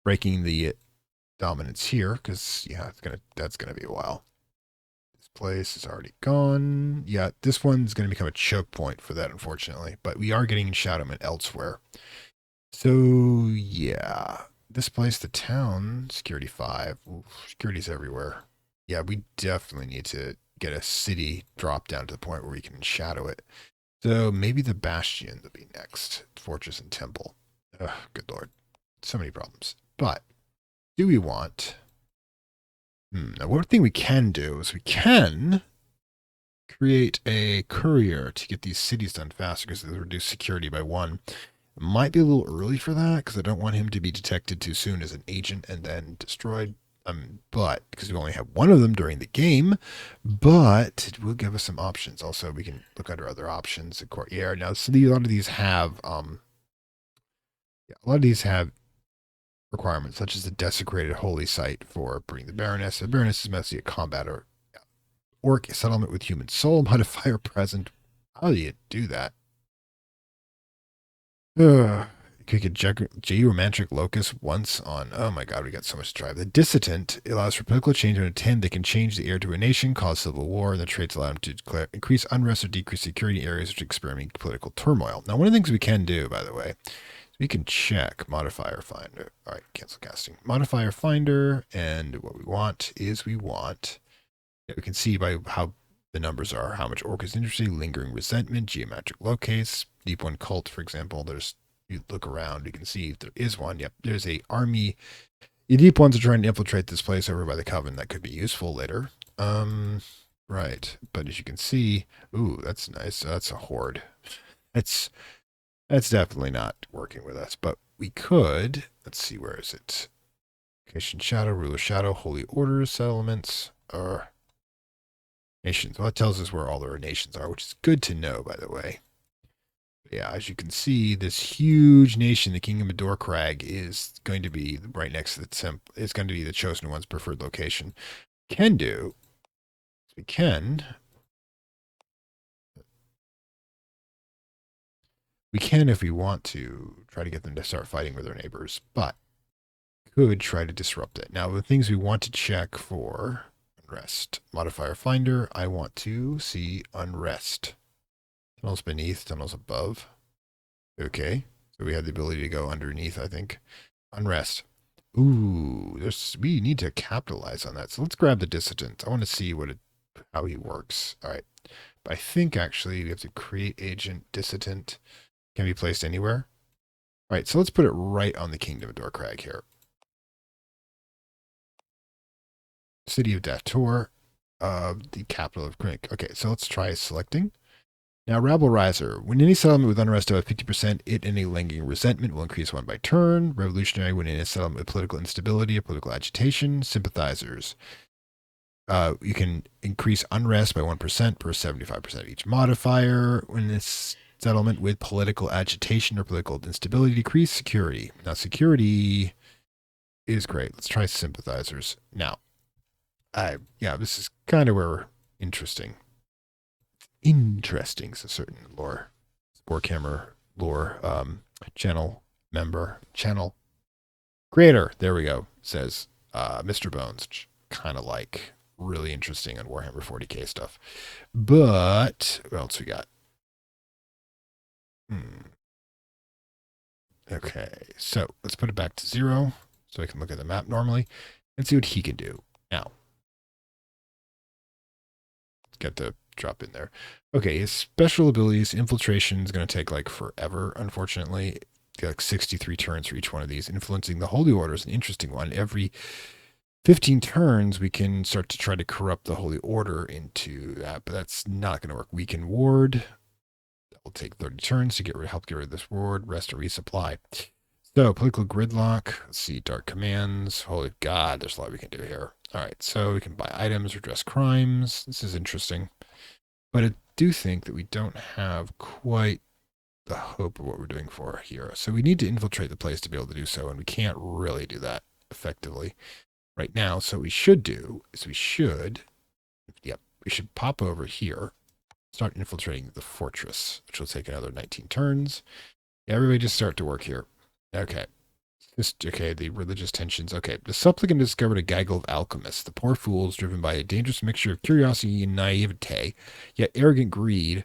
breaking the dominance here? Because yeah, that's gonna be a while. This place is already gone. Yeah, this one's gonna become a choke point for that, unfortunately. But we are getting Shadowman elsewhere. So yeah, this place, the town, security 5. Ooh, security's everywhere. Yeah, we definitely need to get a city drop down to the point where we can shadow it. So maybe the Bastion will be next. Fortress and Temple. Ugh, good lord. So many problems. But do we want... now, one thing we can do is we can create a courier to get these cities done faster because they reduce security by 1. It might be a little early for that because I don't want him to be detected too soon as an agent and then destroyed. But because we only have 1 of them during the game, but it will give us some options. Also, we can look under other options. The courtier. Now, so a lot of these have requirements, such as the desecrated holy site for bringing the Baroness. The Baroness is mostly a combat or orc settlement with human soul modifier present. How do you do that? You could get geomantic locus once on. Oh my god, we got so much to try. The dissident allows for political change on a 10. They can change the heir to a nation, cause civil war, and the traits allow them to declare increase unrest or decrease security in areas which experience political turmoil. Now, one of the things we can do, by the way, we can check modifier finder. All right, cancel casting. Modifier finder, and what we want is we can see by how the numbers are, how much orc is interested, lingering resentment, geometric locates, deep one cult, for example. You look around, you can see if there is one. Yep, there's a army. The deep ones are trying to infiltrate this place over by the Coven. That could be useful later. Right, but as you can see, ooh, that's nice. That's a horde. That's definitely not working with us, but we could, let's see, where is it? Location Shadow, Ruler Shadow, Holy Orders, Settlements, or nations. Well, it tells us where all our nations are, which is good to know, by the way. But yeah, as you can see, this huge nation, the Kingdom of Dorkrag, is going to be right next to the temple. It's going to be the Chosen One's preferred location. We can, if we want to, try to get them to start fighting with their neighbors, but could try to disrupt it. Now, the things we want to check for unrest. Modifier finder, I want to see unrest. Tunnels beneath, tunnels above. Okay, so we have the ability to go underneath, I think. Unrest. Ooh, we need to capitalize on that. So let's grab the dissident. I want to see how he works. All right. But I think actually we have to create agent dissident. Can be placed anywhere. All right, so let's put it right on the Kingdom of Dorkrag here. City of Dator, the capital of Grink. Okay, so let's try selecting. Now, Rabble Riser. When any settlement with unrest above 50%, it and a lingering resentment will increase 1 by turn. Revolutionary, when in a settlement with political instability or political agitation. Sympathizers. You can increase unrest by 1% per 75% of each modifier. When this settlement with political agitation or political instability, decrease security. Now, security is great. Let's try sympathizers. Now, this is kind of where we're interesting. Interesting is a certain lore, Warhammer lore channel creator. There we go. Says Mr. Bones, which kind of like really interesting on Warhammer 40k stuff. But what else we got? Okay, so let's put it back to 0 so I can look at the map normally and see what he can do. Now, get the drop in there. Okay, his special abilities, infiltration is going to take like forever, unfortunately. like 63 turns for each one of these. Influencing the Holy Order is an interesting one. Every 15 turns, we can start to try to corrupt the Holy Order into that, but that's not going to work. Weaken Ward. That will take 30 turns to help get rid of this ward. Rest or resupply. So, political gridlock. Let's see, dark commands. Holy God, there's a lot we can do here. All right, so we can buy items, redress crimes. This is interesting. But I do think that we don't have quite the hope of what we're doing for here. So we need to infiltrate the place to be able to do so, and we can't really do that effectively right now. So what we should do is we should pop over here, start infiltrating the fortress, which will take another 19 turns. Everybody just start to work here. Okay. The religious tensions. Okay. The supplicant discovered a gaggle of alchemists, the poor fools driven by a dangerous mixture of curiosity and naivete, yet arrogant greed.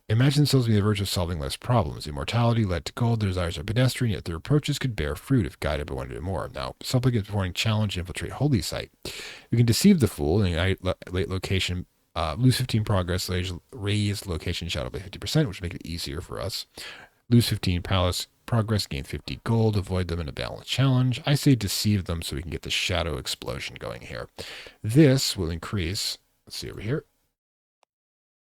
Imagine themselves on the verge of solving life's problems. Immortality led to gold. Their desires are pedestrian, yet their approaches could bear fruit if guided by one to do more. Now, supplicants performing challenge and infiltrate holy site. We can deceive the fool in late location, lose 15 progress, raise location shadow by 50%, which will make it easier for us. Lose 15 palace progress, gain 50 gold, avoid them in a balanced challenge. I say deceive them so we can get the shadow explosion going here. This will increase, let's see over here.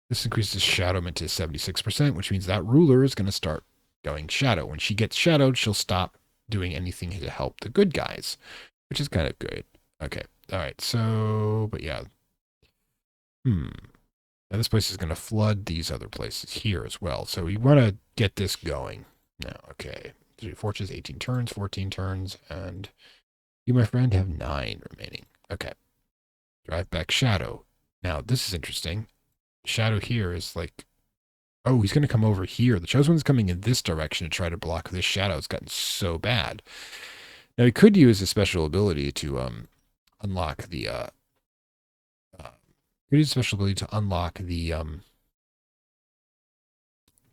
This increases shadowment to 76%, which means that ruler is going to start going shadow. When she gets shadowed, she'll stop doing anything to help the good guys, which is kind of good. Okay. All right. So, but yeah. Now this place is going to flood these other places here as well. So we want to get this going. Now, okay. 3 fortunes, 18 turns, 14 turns, and you, my friend, have 9 remaining. Okay. Drive back shadow. Now, this is interesting. Shadow here is like, oh, he's going to come over here. The Chosen One's coming in this direction to try to block this shadow. It's gotten so bad. Now, he could use a special ability to unlock the,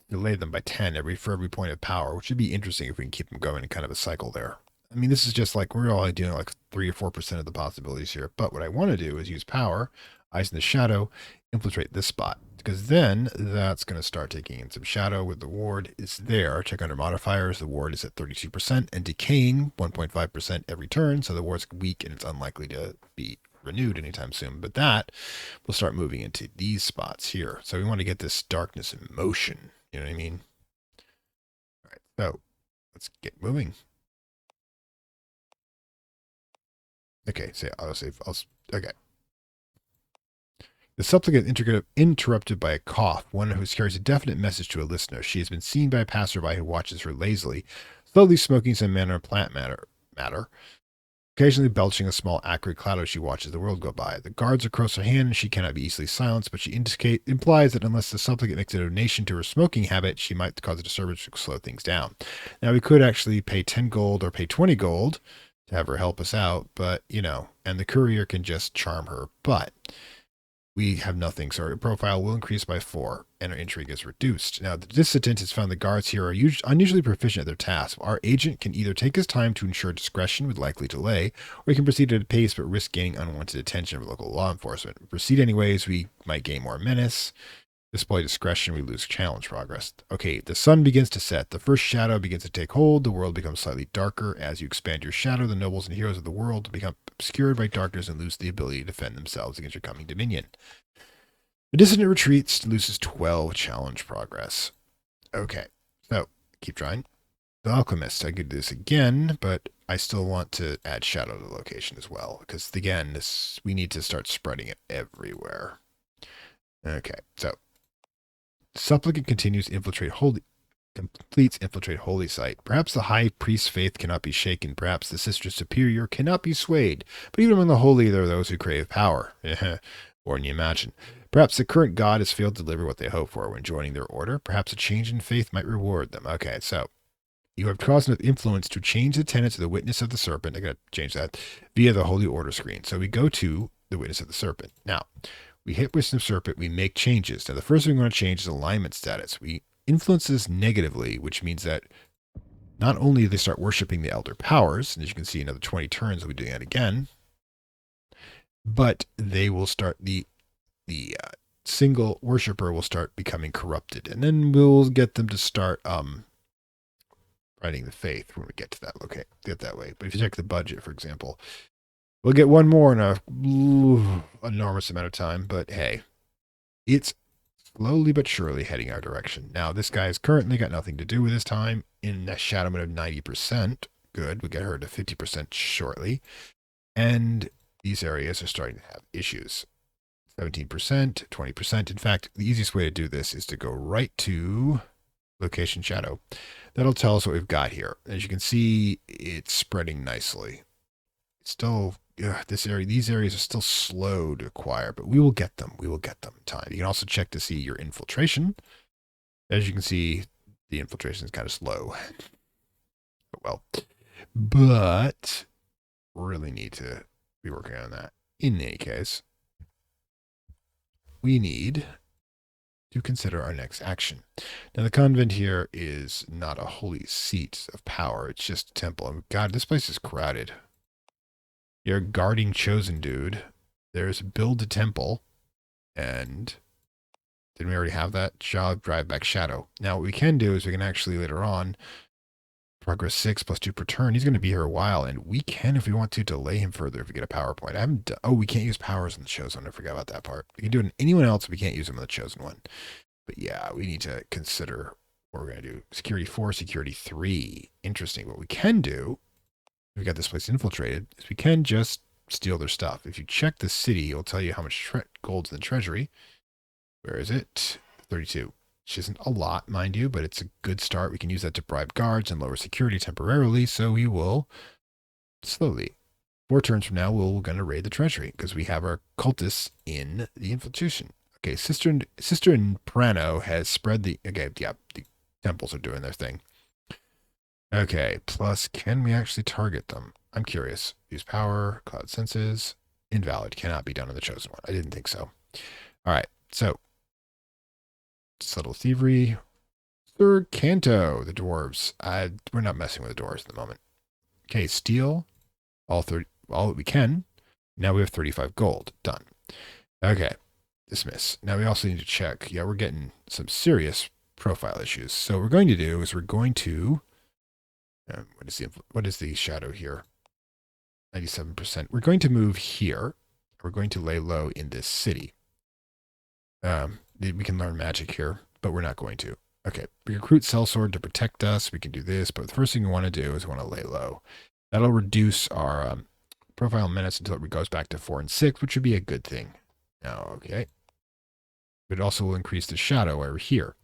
delay them by 10 for every point of power, which would be interesting if we can keep them going in kind of a cycle there. I mean, this is just like, we're only doing like 3 or 4% of the possibilities here. But what I want to do is use power, Eyes in the Shadow, infiltrate this spot. Because then that's going to start taking in some shadow with the ward is there. Check under modifiers. The ward is at 32% and decaying 1.5% every turn. So the ward's weak and it's unlikely to be renewed anytime soon. But that will start moving into these spots here. So we want to get this darkness in motion. You know what I mean? All right. So let's get moving. Okay, say okay. The supplicant interrupted by a cough, one who carries a definite message to a listener. She has been seen by a passerby who watches her lazily, slowly smoking some manner of plant matter, occasionally belching a small acrid cloud as she watches the world go by. The guards are close at hand and she cannot be easily silenced, but she implies that unless the supplicant makes a donation to her smoking habit, she might cause a disturbance to slow things down. Now, we could actually pay 10 gold or pay 20 gold to have her help us out, but, and the courier can just charm her, but we have nothing, so our profile will increase by 4, and our intrigue is reduced. Now, the dissident has found the guards here are unusually proficient at their task. Our agent can either take his time to ensure discretion with likely delay, or he can proceed at a pace but risk gaining unwanted attention of local law enforcement. If we proceed anyways, we might gain more menace. Display discretion, we lose challenge progress. Okay, the sun begins to set. The first shadow begins to take hold. The world becomes slightly darker. As you expand your shadow, the nobles and heroes of the world become obscured by darkness and lose the ability to defend themselves against your coming dominion. The dissident retreats, loses 12 challenge progress. Okay, so keep trying. The alchemist, I could do this again, but I still want to add shadow to the location as well, because again, we need to start spreading it everywhere. Okay, so supplicant completes infiltrate holy site. Perhaps the high priest's faith cannot be shaken. Perhaps the sister superior cannot be swayed. But even among the holy, there are those who crave power. More than you imagine. Perhaps the current god has failed to deliver what they hope for when joining their order. Perhaps a change in faith might reward them. Okay, so you have caused enough influence to change the tenets of the witness of the serpent. I got to change that via the holy order screen. So we go to the witness of the serpent. Now, we hit Wisdom Serpent, we make changes. Now, the first thing we want to change is alignment status. We influence this negatively, which means that not only do they start worshiping the elder powers, and as you can see, another 20 turns, we'll be doing that again, but they will start, the single worshiper will start becoming corrupted. And then we'll get them to start spreading the faith when we get to that get that way. But if you check the budget, for example, we'll get one more in a enormous amount of time. But hey, it's slowly but surely heading our direction. Now, this guy has currently got nothing to do with his time in a shadow mode of 90%. Good. We'll get her to 50% shortly. And these areas are starting to have issues. 17%, 20%. In fact, the easiest way to do this is to go right to location shadow. That'll tell us what we've got here. As you can see, it's spreading nicely. It's still, these areas are still slow to acquire, but we will get them. We will get them in time. You can also check to see your infiltration. As you can see, the infiltration is kind of slow. Well, but really need to be working on that. In any case, we need to consider our next action. Now, the convent here is not a holy seat of power. It's just a temple. And God, this place is crowded. You're a guarding chosen dude. There's build a temple. And didn't we already have that? Drive back shadow. Now, what we can do is we can actually later on progress 6 plus 2 per turn. He's going to be here a while, and we can, if we want to, delay him further if we get a power point. I haven't. Oh, we can't use powers on the chosen one. I forgot about that part. We can do it on anyone else. We can't use them on the chosen one. But yeah, we need to consider what we're going to do. Security 4, security 3. Interesting. What we can do, if we got this place infiltrated, is we can just steal their stuff. If you check the city, it'll tell you how much gold's in the treasury. Where is it? 32. Which isn't a lot, mind you, but it's a good start. We can use that to bribe guards and lower security temporarily, so we will slowly. 4 turns from now, we're going to raid the treasury because we have our cultists in the infiltration. Okay, Sister in Prano has spread the... Okay, yeah, the temples are doing their thing. Okay, plus, can we actually target them? I'm curious. Use power, cloud senses. Invalid. Cannot be done on the chosen one. I didn't think so. All right, so... Subtle thievery. Third canto, the dwarves. We're not messing with the dwarves at the moment. Okay, steal all that we can. Now we have 35 gold. Done. Okay, dismiss. Now we also need to check. Yeah, we're getting some serious profile issues. So what we're going to do is we're going to. What is the shadow here? 97%. We're going to move here. We're going to lay low in this city. We can learn magic here, but we're not going to. Okay, we recruit sellsword to protect us. We can do this, but the first thing we want to do is we want to lay low. That'll reduce our profile menace until it goes back to 4 and 6, which would be a good thing. Now, okay. But it also will increase the shadow over here.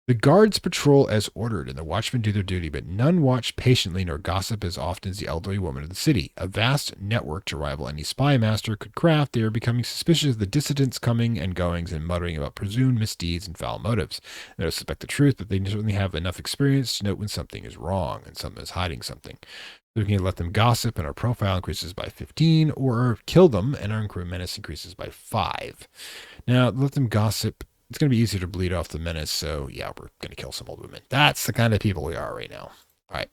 The guards patrol as ordered, and the watchmen do their duty, but none watch patiently nor gossip as often as the elderly woman of the city. A vast network to rival any spy master could craft. They are becoming suspicious of the dissidents' coming and goings and muttering about presumed misdeeds and foul motives. They don't suspect the truth, but they certainly have enough experience to note when something is wrong and someone is hiding something. So we can let them gossip and our profile increases by 15, or kill them and our recruitment menace increases by 5. Now, let them gossip. It's going to be easier to bleed off the menace, so yeah, we're going to kill some old women. That's the kind of people we are right now. All right.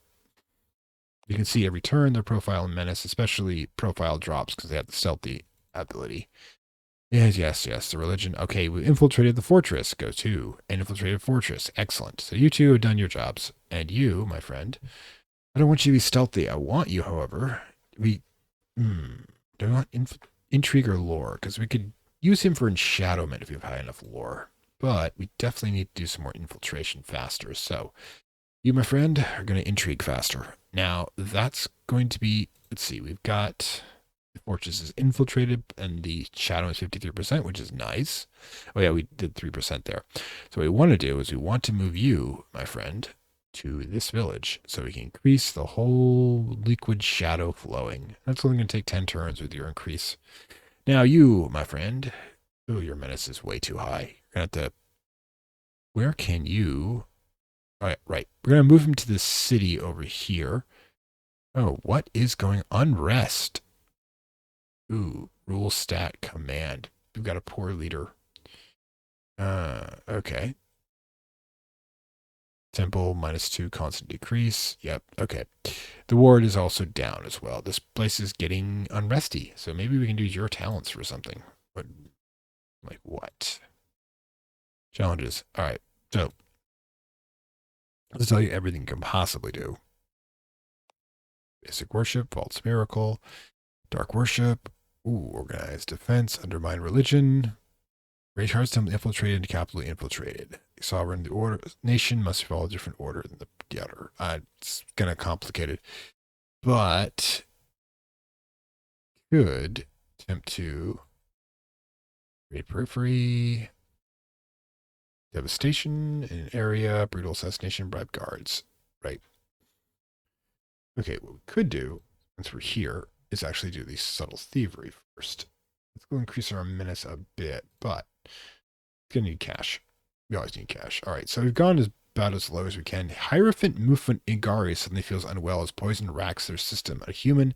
You can see every turn their profile and menace, especially profile drops because they have the stealthy ability. Yes. The religion. Okay, we infiltrated the fortress. Go to and infiltrated fortress. Excellent. So you two have done your jobs. And you, my friend, I don't want you to be stealthy. I want you, however, do we want intrigue or lore? Because we could use him for enshadowment if we have high enough lore. But we definitely need to do some more infiltration faster. So you, my friend, are going to intrigue faster. Now, that's going to be, let's see, we've got the fortress is infiltrated and the shadow is 53%, which is nice. Oh, yeah, we did 3% there. So what we want to do is we want to move you, my friend, to this village so we can increase the whole liquid shadow flowing. That's only going to take 10 turns with your increase. Now you, my friend, oh, your menace is way too high. You're going to have to, where can you, all right. We're going to move him to the city over here. Oh, what is going, unrest. Ooh, rule stat command. We've got a poor leader. Okay. Temple -2 constant decrease. Yep. Okay. The ward is also down as well. This place is getting unresty. So maybe we can use your talents for something. But like what? Challenges. All right. So Let's tell you everything you can possibly do. Basic worship, false miracle, dark worship, organized defense, undermine religion, rage hearts temple infiltrated, capitally infiltrated. The sovereign, the order nation must follow a different order than the other. It's kind of complicated, but could attempt to create periphery, devastation in an area, brutal assassination, bribe guards. Right. Okay, what we could do, since we're here, is actually do the subtle thievery first. Let's go increase our menace a bit, but it's going to need cash. We always need cash. All right, so we've gone about as low as we can. Hierophant Mufant Igari suddenly feels unwell as poison racks their system. A human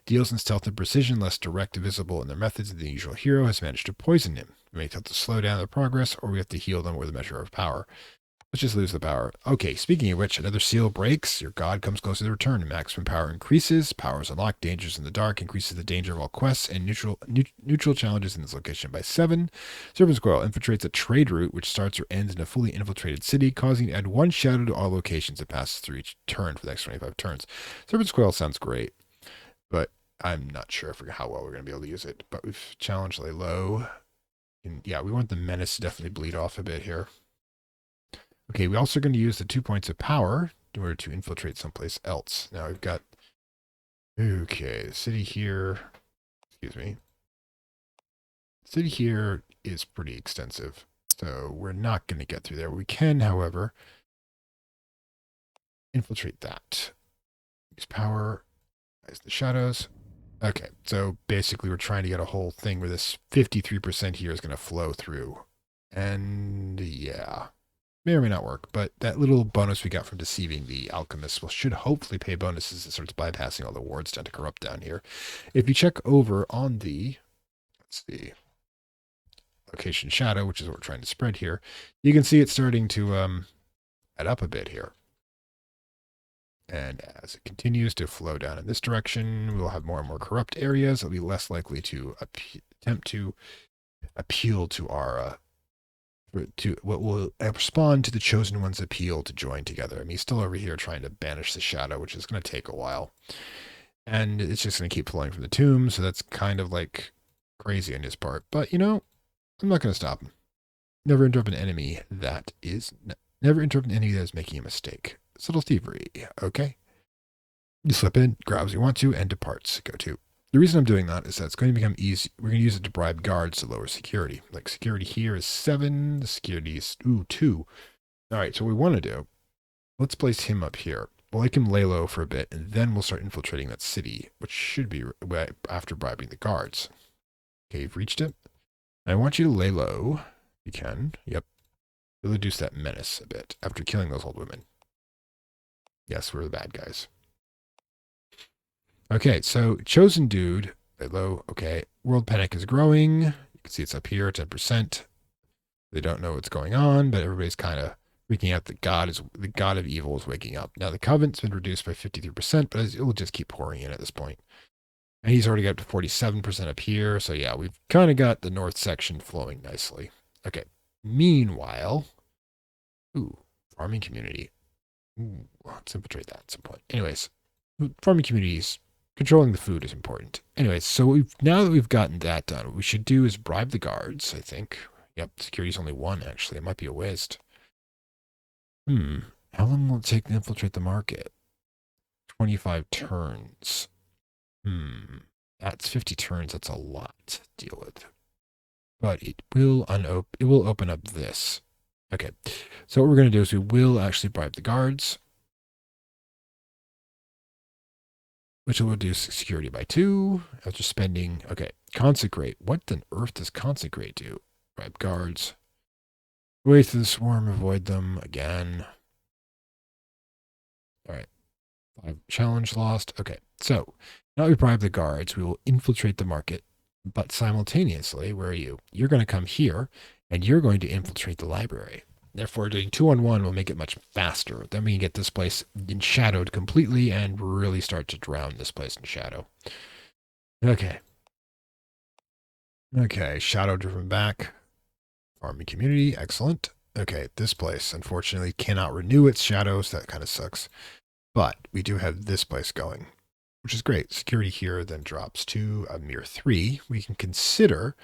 deals in stealth and precision, less direct and visible in their methods than the usual hero has managed to poison him. We may have to slow down their progress, or we have to heal them with a measure of power. Let's just lose the power. Okay, speaking of which, another seal breaks. Your god comes closer to return. And maximum power increases. Power is unlocked. Dangers in the dark increases the danger of all quests and neutral challenges in this location by 7. Serpent Squirrel infiltrates a trade route which starts or ends in a fully infiltrated city, causing to add 1 shadow to all locations it passes through each turn for the next 25 turns. Serpent Squirrel sounds great, but I'm not sure how well we're going to be able to use it. But we've challenged lay low. And yeah, we want the menace to definitely bleed off a bit here. Okay, we're also going to use the 2 points of power in order to infiltrate someplace else. Now we've got, okay, the city here, excuse me. The city here is pretty extensive, so we're not going to get through there. We can, however, infiltrate that. Use power as the shadows. Okay, so basically we're trying to get a whole thing where this 53% here is going to flow through. And yeah. May or may not work, but that little bonus we got from deceiving the alchemist should hopefully pay bonuses. It starts bypassing all the wards down to corrupt down here. If you check over on the, let's see, location shadow, which is what we're trying to spread here, you can see it's starting to add up a bit here. And as it continues to flow down in this direction, we'll have more and more corrupt areas. It'll be less likely to attempt to appeal to our what will respond to the chosen one's appeal to join together. I mean, he's still over here trying to banish the shadow, which is going to take a while. And it's just going to keep flowing from the tomb, so that's kind of like crazy on his part. But, you know, I'm not going to stop him. Never interrupt an enemy that is making a mistake. Subtle thievery, okay? You slip in, grab as you want to, and departs. Go to. The reason I'm doing that is that it's going to become easy. We're going to use it to bribe guards to lower security. Like security here is 7. The security is 2. All right, so what we want to do, let's place him up here. We'll make him lay low for a bit, and then we'll start infiltrating that city, which should be after bribing the guards. Okay, you've reached it. I want you to lay low. You can. Yep. You'll reduce that menace a bit after killing those old women. Yes, we're the bad guys. Okay, so chosen dude, lay low. Okay, world panic is growing. You can see it's up here, 10%. They don't know what's going on, but everybody's kind of freaking out that the god of evil is waking up. Now the covenant's been reduced by 53%, but it will just keep pouring in at this point. And he's already got up to 47% up here. So yeah, we've kind of got the north section flowing nicely. Okay. Meanwhile, farming community. Let's infiltrate that at some point. Anyways, farming communities, controlling the food is important. Anyways, so now that we've gotten that done, what we should do is bribe the guards, I think. Yep, security's only 1, actually. It might be a waste. How long will it take to infiltrate the market? 25 turns. That's 50 turns. That's a lot to deal with. But it will open up this. Okay, so what we're going to do is we will actually bribe the guards, which will reduce security by 2 after spending. Okay, consecrate. What on earth does consecrate do? Bribe guards. Wait through the swarm, avoid them again. All right, 5 challenge lost. Okay, so now we bribe the guards. We will infiltrate the market, but simultaneously, where are you? You're going to come here, and you're going to infiltrate the library. Therefore, doing 2-on-1 will make it much faster. Then we can get this place shadowed completely and really start to drown this place in shadow. Okay. Okay, shadow driven back. Farming community, excellent. Okay, this place, unfortunately, cannot renew its shadows. That kind of sucks. But we do have this place going, which is great. Security here then drops to a mere 3. We can consider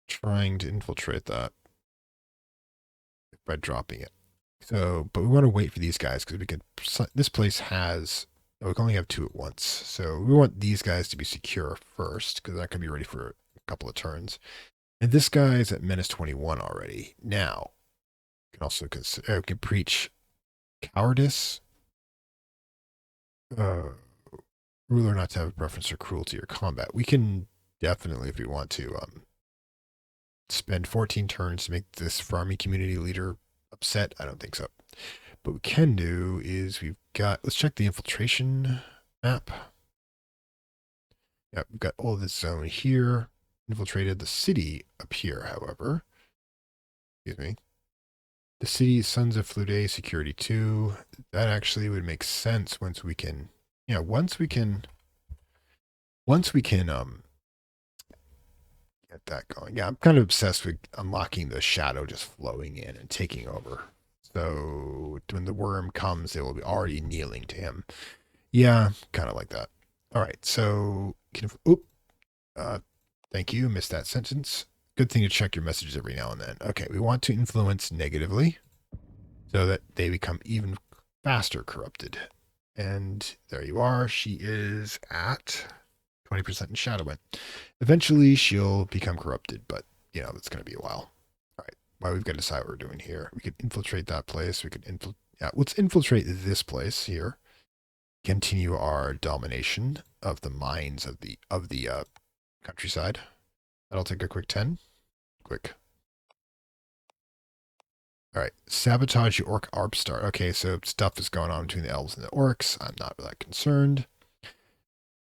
trying to infiltrate that by dropping it. So, but we want to wait for these guys because we could. This place has. Oh, we can only have 2 at once. So we want these guys to be secure first because that can be ready for a couple of turns. And this guy is at menace 21 already. Now, we can also consider. We can preach cowardice. Ruler not to have a preference for cruelty or combat. We can definitely, if we want to, spend 14 turns to make this farming community leader upset. I don't think so. But what we can do is we've got, let's check the infiltration map. Yeah, we've got all this zone here. Infiltrated the city up here, however. Excuse me. The city, Sons of Flude, Security 2. That actually would make sense once we can, once we can get that going. Yeah, I'm kind of obsessed with unlocking the shadow just flowing in and taking over. So when the worm comes, they will be already kneeling to him. Yeah, kind of like that. All right, so thank you. Missed that sentence. Good thing to check your messages every now and then. Okay, we want to influence negatively so that they become even faster corrupted. And there you are. She is at 20% in Shadowman. Eventually, she'll become corrupted, but, it's going to be a while. All right. Well, we've got to decide what we're doing here. We could infiltrate that place. We could let's infiltrate this place here. Continue our domination of the mines of the countryside. That'll take a quick 10. Quick. All right. Sabotage your orc Arbstar. Okay, so stuff is going on between the elves and the orcs. I'm not that concerned.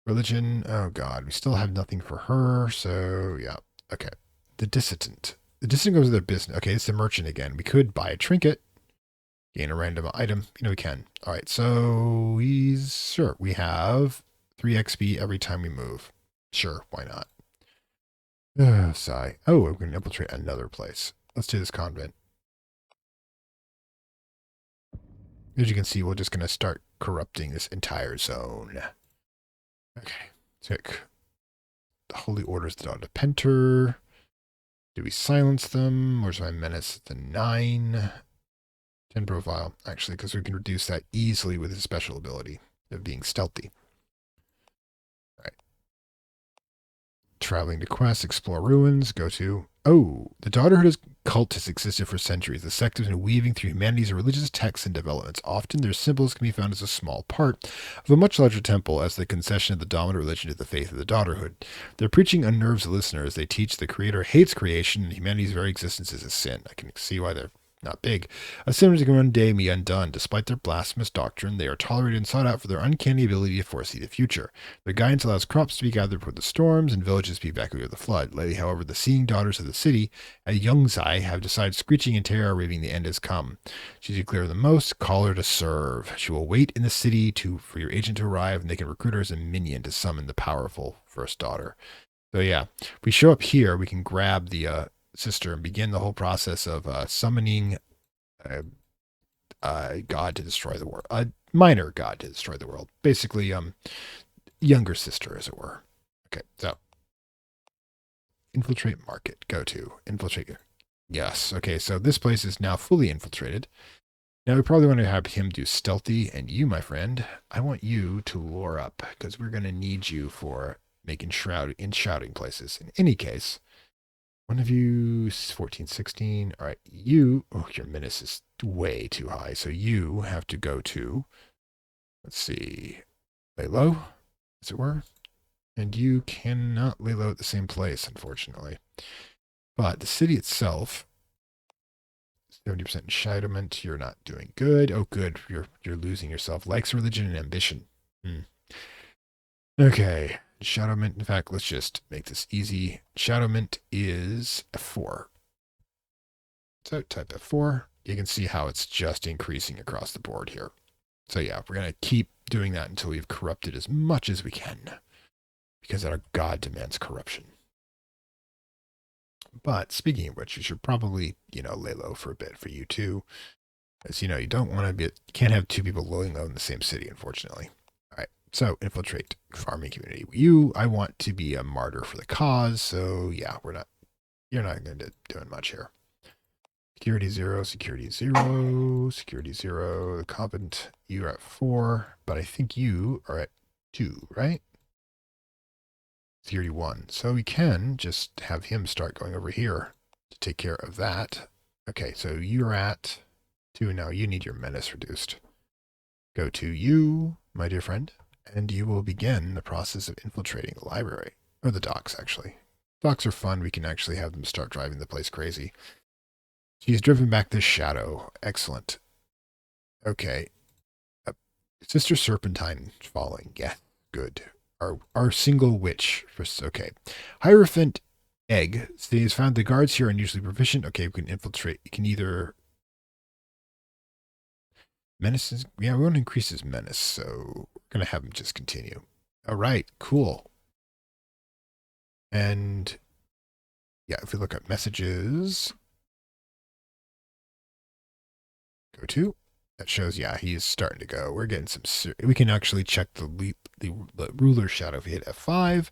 Religion. Oh, God. We still have nothing for her. So, yeah. Okay. The dissident. The dissident goes to their business. Okay, it's the merchant again. We could buy a trinket. Gain a random item. We can. All right. So, sure. We have 3 XP every time we move. Sure. Why not? Sigh. Oh, we're going to infiltrate another place. Let's do this convent. As you can see, we're just going to start corrupting this entire zone. Okay. Tick. The Holy Orders the Daughter of Penter. Do we silence them? Where's my menace? The 9. 10 profile. Actually, because we can reduce that easily with his special ability of being stealthy. All right. Traveling to quest, explore ruins, go to... Oh, the Daughterhood cult has existed for centuries. The sect has been weaving through humanity's religious texts and developments. Often their symbols can be found as a small part of a much larger temple as the concession of the dominant religion to the faith of the Daughterhood. Their preaching unnerves the listener as they teach the Creator hates creation and humanity's very existence is a sin. I can see why they're not big. A sinners can one day be undone. Despite their blasphemous doctrine, they are tolerated and sought out for their uncanny ability to foresee the future. Their guidance allows crops to be gathered before the storms and villages to be evacuated with the flood. Lately, however, the seeing daughters of the city at Yongzai have decided, screeching in terror, raving the end has come. She's declared the most, call her to serve. She will wait in the city for your agent to arrive, and they can recruit her as a minion to summon the powerful first daughter. So yeah, if we show up here, we can grab the sister and begin the whole process of summoning God to destroy the world. A minor God to destroy the world. Basically, younger sister, as it were. Okay, so infiltrate market. Go to infiltrate. Yes. Okay, so this place is now fully infiltrated. Now we probably want to have him do stealthy, and you, my friend, I want you to lure up because we're going to need you for making shouting places. In any case, one of you 14, 16. All right, your menace is way too high, so you have to go to, let's see, lay low, as it were. And you cannot lay low at the same place, unfortunately. But the city itself, 70% entitlement. You're not doing good. Oh, good. You're losing yourself. Likes religion and ambition. Okay. Shadowment. In fact, let's just make this easy. Shadowment is F4. So type F4. You can see how it's just increasing across the board here. So yeah, we're going to keep doing that until we've corrupted as much as we can. Because our God demands corruption. But speaking of which, you should probably, lay low for a bit for you too. As you don't want to be, you can't have two people laying low in the same city, unfortunately. All right. So infiltrate farming community. I want to be a martyr for the cause. So yeah, you're not going to be doing much here. Security 0, security 0, security 0. The convent, you're at 4, but I think you are at 2, right? Security 1. So we can just have him start going over here to take care of that. Okay, so you're at 2 now. You need your menace reduced. Go to you, my dear friend, and you will begin the process of infiltrating the library. Or the docks, actually. Docks are fun. We can actually have them start driving the place crazy. She's driven back this shadow. Excellent. Okay. Sister Serpentine falling. Yeah, good. Our single witch. Okay. Hierophant egg. He has found the guards here unusually proficient. Okay, we can infiltrate. You can either menace. Yeah, we want to increase his menace, so we're gonna have him just continue. All right, cool. And yeah, if we look at messages, go to. That shows, yeah, he's starting to go. We're getting some. We can actually check the ruler shadow if we hit F5.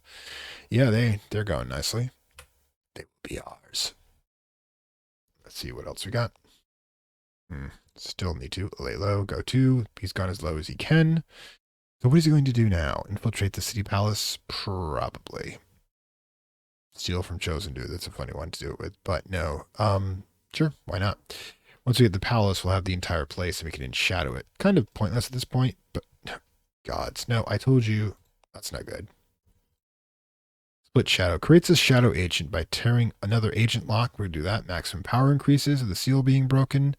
Yeah, they're going nicely. They will be ours. Let's see what else we got. Still need to lay low. Go to. He's gone as low as he can. So what is he going to do now? Infiltrate the city palace? Probably. Steal from chosen dude. That's a funny one to do it with, but no. Sure, why not? Once we get the palace, we'll have the entire place and we can shadow it. Kind of pointless at this point, but gods. No, I told you that's not good. Split shadow. Creates a shadow agent by tearing another agent lock. We're going to do that. Maximum power increases of the seal being broken.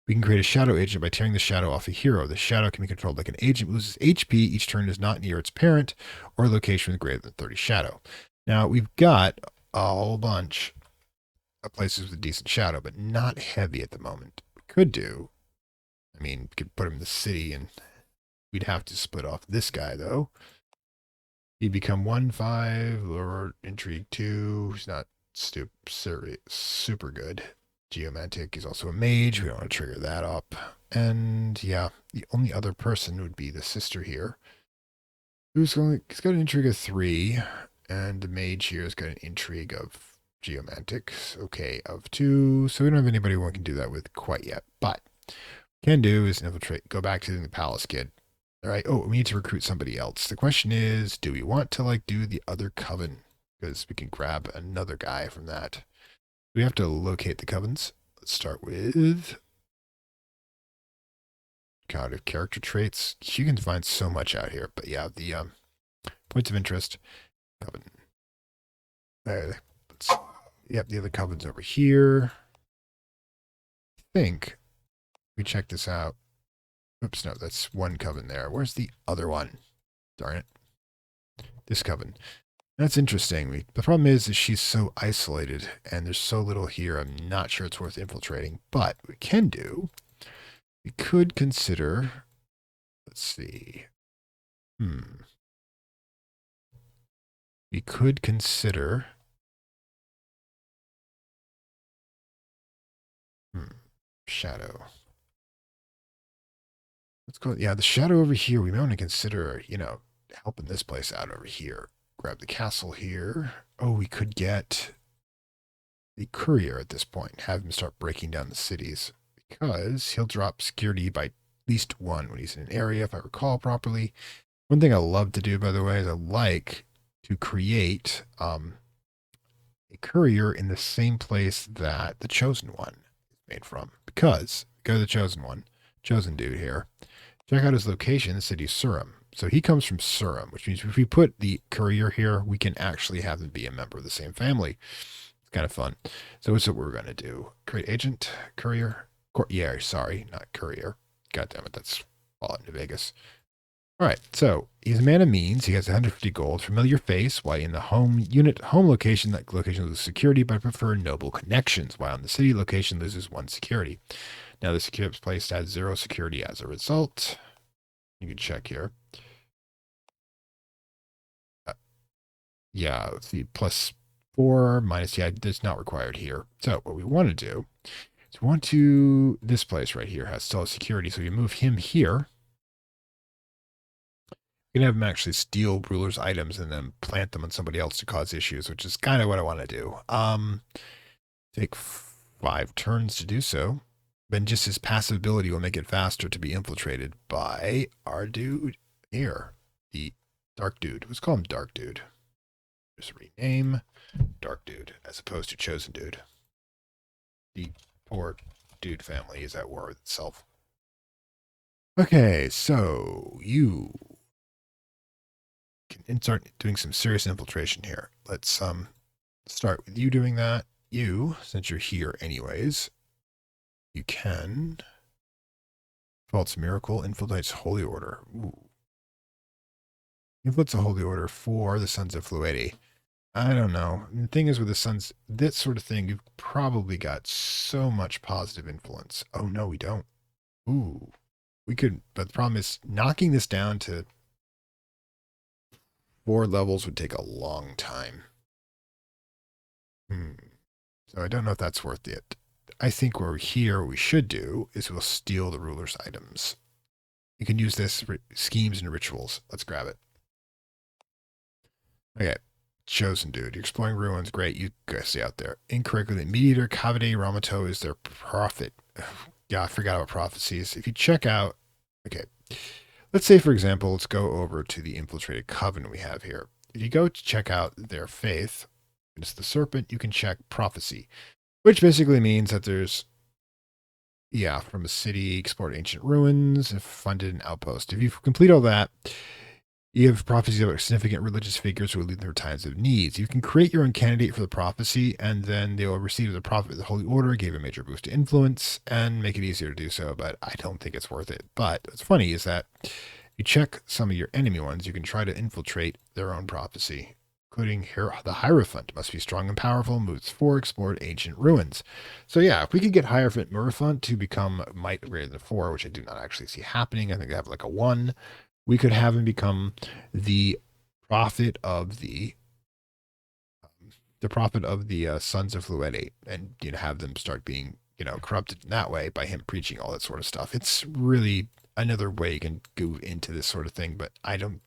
We can create a shadow agent by tearing the shadow off a hero. The shadow can be controlled like an agent. Loses HP each turn is not near its parent or location with greater than 30 shadow. Now, we've got a whole bunch of places with a decent shadow, but not heavy at the moment. We could do, we could put him in the city, and we'd have to split off this guy, though. He'd become 1/5, or intrigue 2. He's not super good. Geomantic is also a mage. We don't want to trigger that up. And yeah, the only other person would be the sister here. He's got an intrigue of 3, and the mage here has got an intrigue of geomantics, okay, of 2. So we don't have anybody who can do that with quite yet. But what we can do is infiltrate, go back to the palace kid. All right. Oh, we need to recruit somebody else. The question is, do we want to do the other coven? Because we can grab another guy from that. We have to locate the covens. Let's start with kind of character traits. You can find so much out here, but yeah, the points of interest coven. Yep, the other coven's over here. I think we check this out. Oops, no, that's one coven there. Where's the other one? Darn it. This coven. That's interesting. The problem is that she's so isolated and there's so little here. I'm not sure it's worth infiltrating. But we can do, we could consider, let's see. We could consider, shadow. Let's go. Yeah, the shadow over here. We may want to consider, helping this place out over here. Grab the castle here. Oh, we could get the courier at this point. Have him start breaking down the cities. Because he'll drop security by at least 1 when he's in an area, if I recall properly. One thing I love to do, by the way, is I like to create a courier in the same place that the chosen one is made from. Because, go to the chosen one, chosen dude here. Check out his location, the city of Surum. So he comes from Surum, which means if we put the courier here, we can actually have them be a member of the same family. It's kind of fun. So what's what we're going to do? Create agent, courier. Yeah, sorry, not courier. God damn it, that's falling to Vegas. All right, so he's a man of means. He has 150 gold, familiar face. While in the home location, that location loses security, but I prefer noble connections. While in the city location loses 1 security. Now the security place has 0 security as a result. You can check here. Yeah, let's see, plus 4 minus, yeah, that's not required here. So what we want to do is we want to, this place right here has still has security. So you move him here. You can have him actually steal rulers' items and then plant them on somebody else to cause issues, which is kind of what I want to do. Take 5 turns to do so. Then just his passive ability will make it faster to be infiltrated by our dude here, the Dark Dude. Let's call him Dark Dude. Just rename Dark Dude as opposed to Chosen Dude. The poor dude family is at war with itself. Okay, so you can start doing some serious infiltration here. Let's start with you doing that. You, since you're here anyways, you can. False Miracle infiltrates Holy Order. Ooh. Infiltrates the Holy Order for the Sons of Fluidity. I don't know. The thing is with the Sons, this sort of thing, you've probably got so much positive influence. Oh, no, we don't. Ooh. We could, but the problem is knocking this down to 4 levels would take a long time. So I don't know if that's worth it. I think what we should do is we'll steal the ruler's items. You can use this for schemes and rituals. Let's grab it. Okay. Chosen Dude. You're exploring ruins. Great. You guys stay out there. Incorrectly, Mediator Kavade Ramato is their prophet. Yeah, I forgot about prophecies. If you check out, okay. Let's say, for example, let's go over to the infiltrated coven we have here. If you go to check out their faith, it's the serpent, you can check prophecy, which basically means that there's, yeah, from a city, explored ancient ruins, funded an outpost. If you complete all that, you have prophecies about significant religious figures who will lead their times of needs. You can create your own candidate for the prophecy, and then they will receive the prophet of the Holy Order, give a major boost to influence, and make it easier to do so, but I don't think it's worth it. But what's funny is that you check some of your enemy ones, you can try to infiltrate their own prophecy, including here, the Hierophant must be strong and powerful, moves 4, explored ancient ruins. So yeah, if we could get Hierophant to become might greater than 4, which I do not actually see happening, I think they have like a 1, we could have him become the prophet of the Sons of Fluidity, and have them start being corrupted in that way by him preaching all that sort of stuff. It's really another way you can go into this sort of thing, but I'm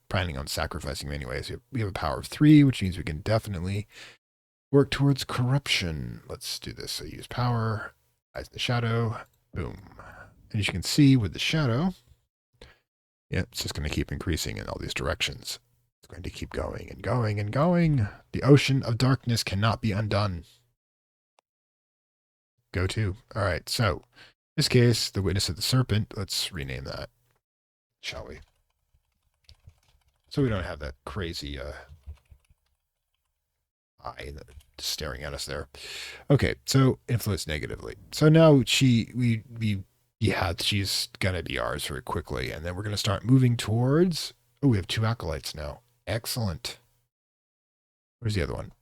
planning on sacrificing him anyways. We have a power of 3, which means we can definitely work towards corruption. Let's do this. So use power, eyes in the shadow, boom. And as you can see with the shadow, yeah, it's just going to keep increasing in all these directions. It's going to keep going and going and going. The ocean of darkness cannot be undone. Go to. All right, so in this case, the witness of the serpent, let's rename that, shall we? So we don't have that crazy eye staring at us there. Okay, so influence negatively. So now she's gonna be ours very quickly, and then we're gonna start moving towards. Oh, we have 2 acolytes now. Excellent. Where's the other one?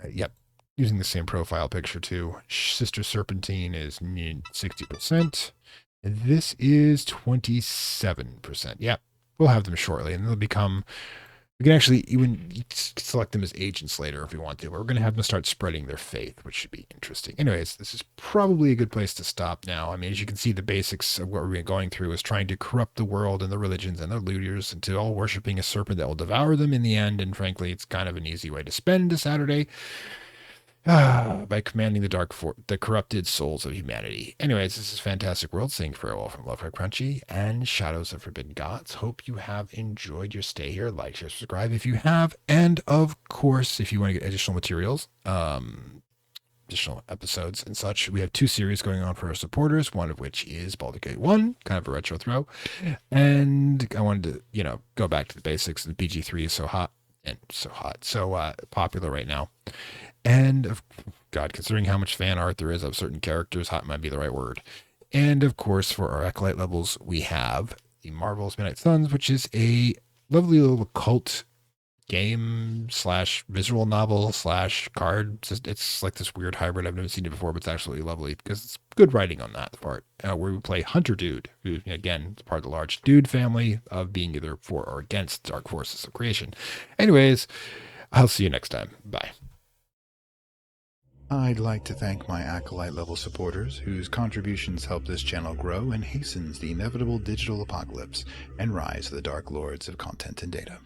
Yep, using the same profile picture too. Sister Serpentine is 60%. And this is 27%. Yep, we'll have them shortly, and they'll become. We can actually even select them as agents later if we want to. But we're going to have them start spreading their faith, which should be interesting. Anyways, this is probably a good place to stop now. I mean, as you can see, the basics of what we're going through is trying to corrupt the world and the religions and the leaders into all worshiping a serpent that will devour them in the end. And frankly, it's kind of an easy way to spend a Saturday. By commanding the corrupted souls of humanity. Anyways, this is Fantastic World saying farewell from Lovecraft Country and Shadows of Forbidden Gods. Hope you have enjoyed your stay here. Like, share, subscribe if you have. And of course, if you want to get additional materials, additional episodes and such, we have 2 series going on for our supporters, one of which is Baldur's Gate 1, kind of a retro throw. And I wanted to, go back to the basics. The PG-3 is so popular right now. And, considering how much fan art there is of certain characters, hot might be the right word. And, of course, for our Acolyte levels, we have the Marvel's Midnight Suns, which is a lovely little cult game / visual novel / card. It's like this weird hybrid. I've never seen it before, but it's absolutely lovely because it's good writing on that part. Where we play Hunter Dude, who, again, is part of the large Dude family of being either for or against dark forces of creation. Anyways, I'll see you next time. Bye. I'd like to thank my Acolyte level supporters, whose contributions help this channel grow and hastens the inevitable digital apocalypse and rise of the Dark Lords of Content and Data.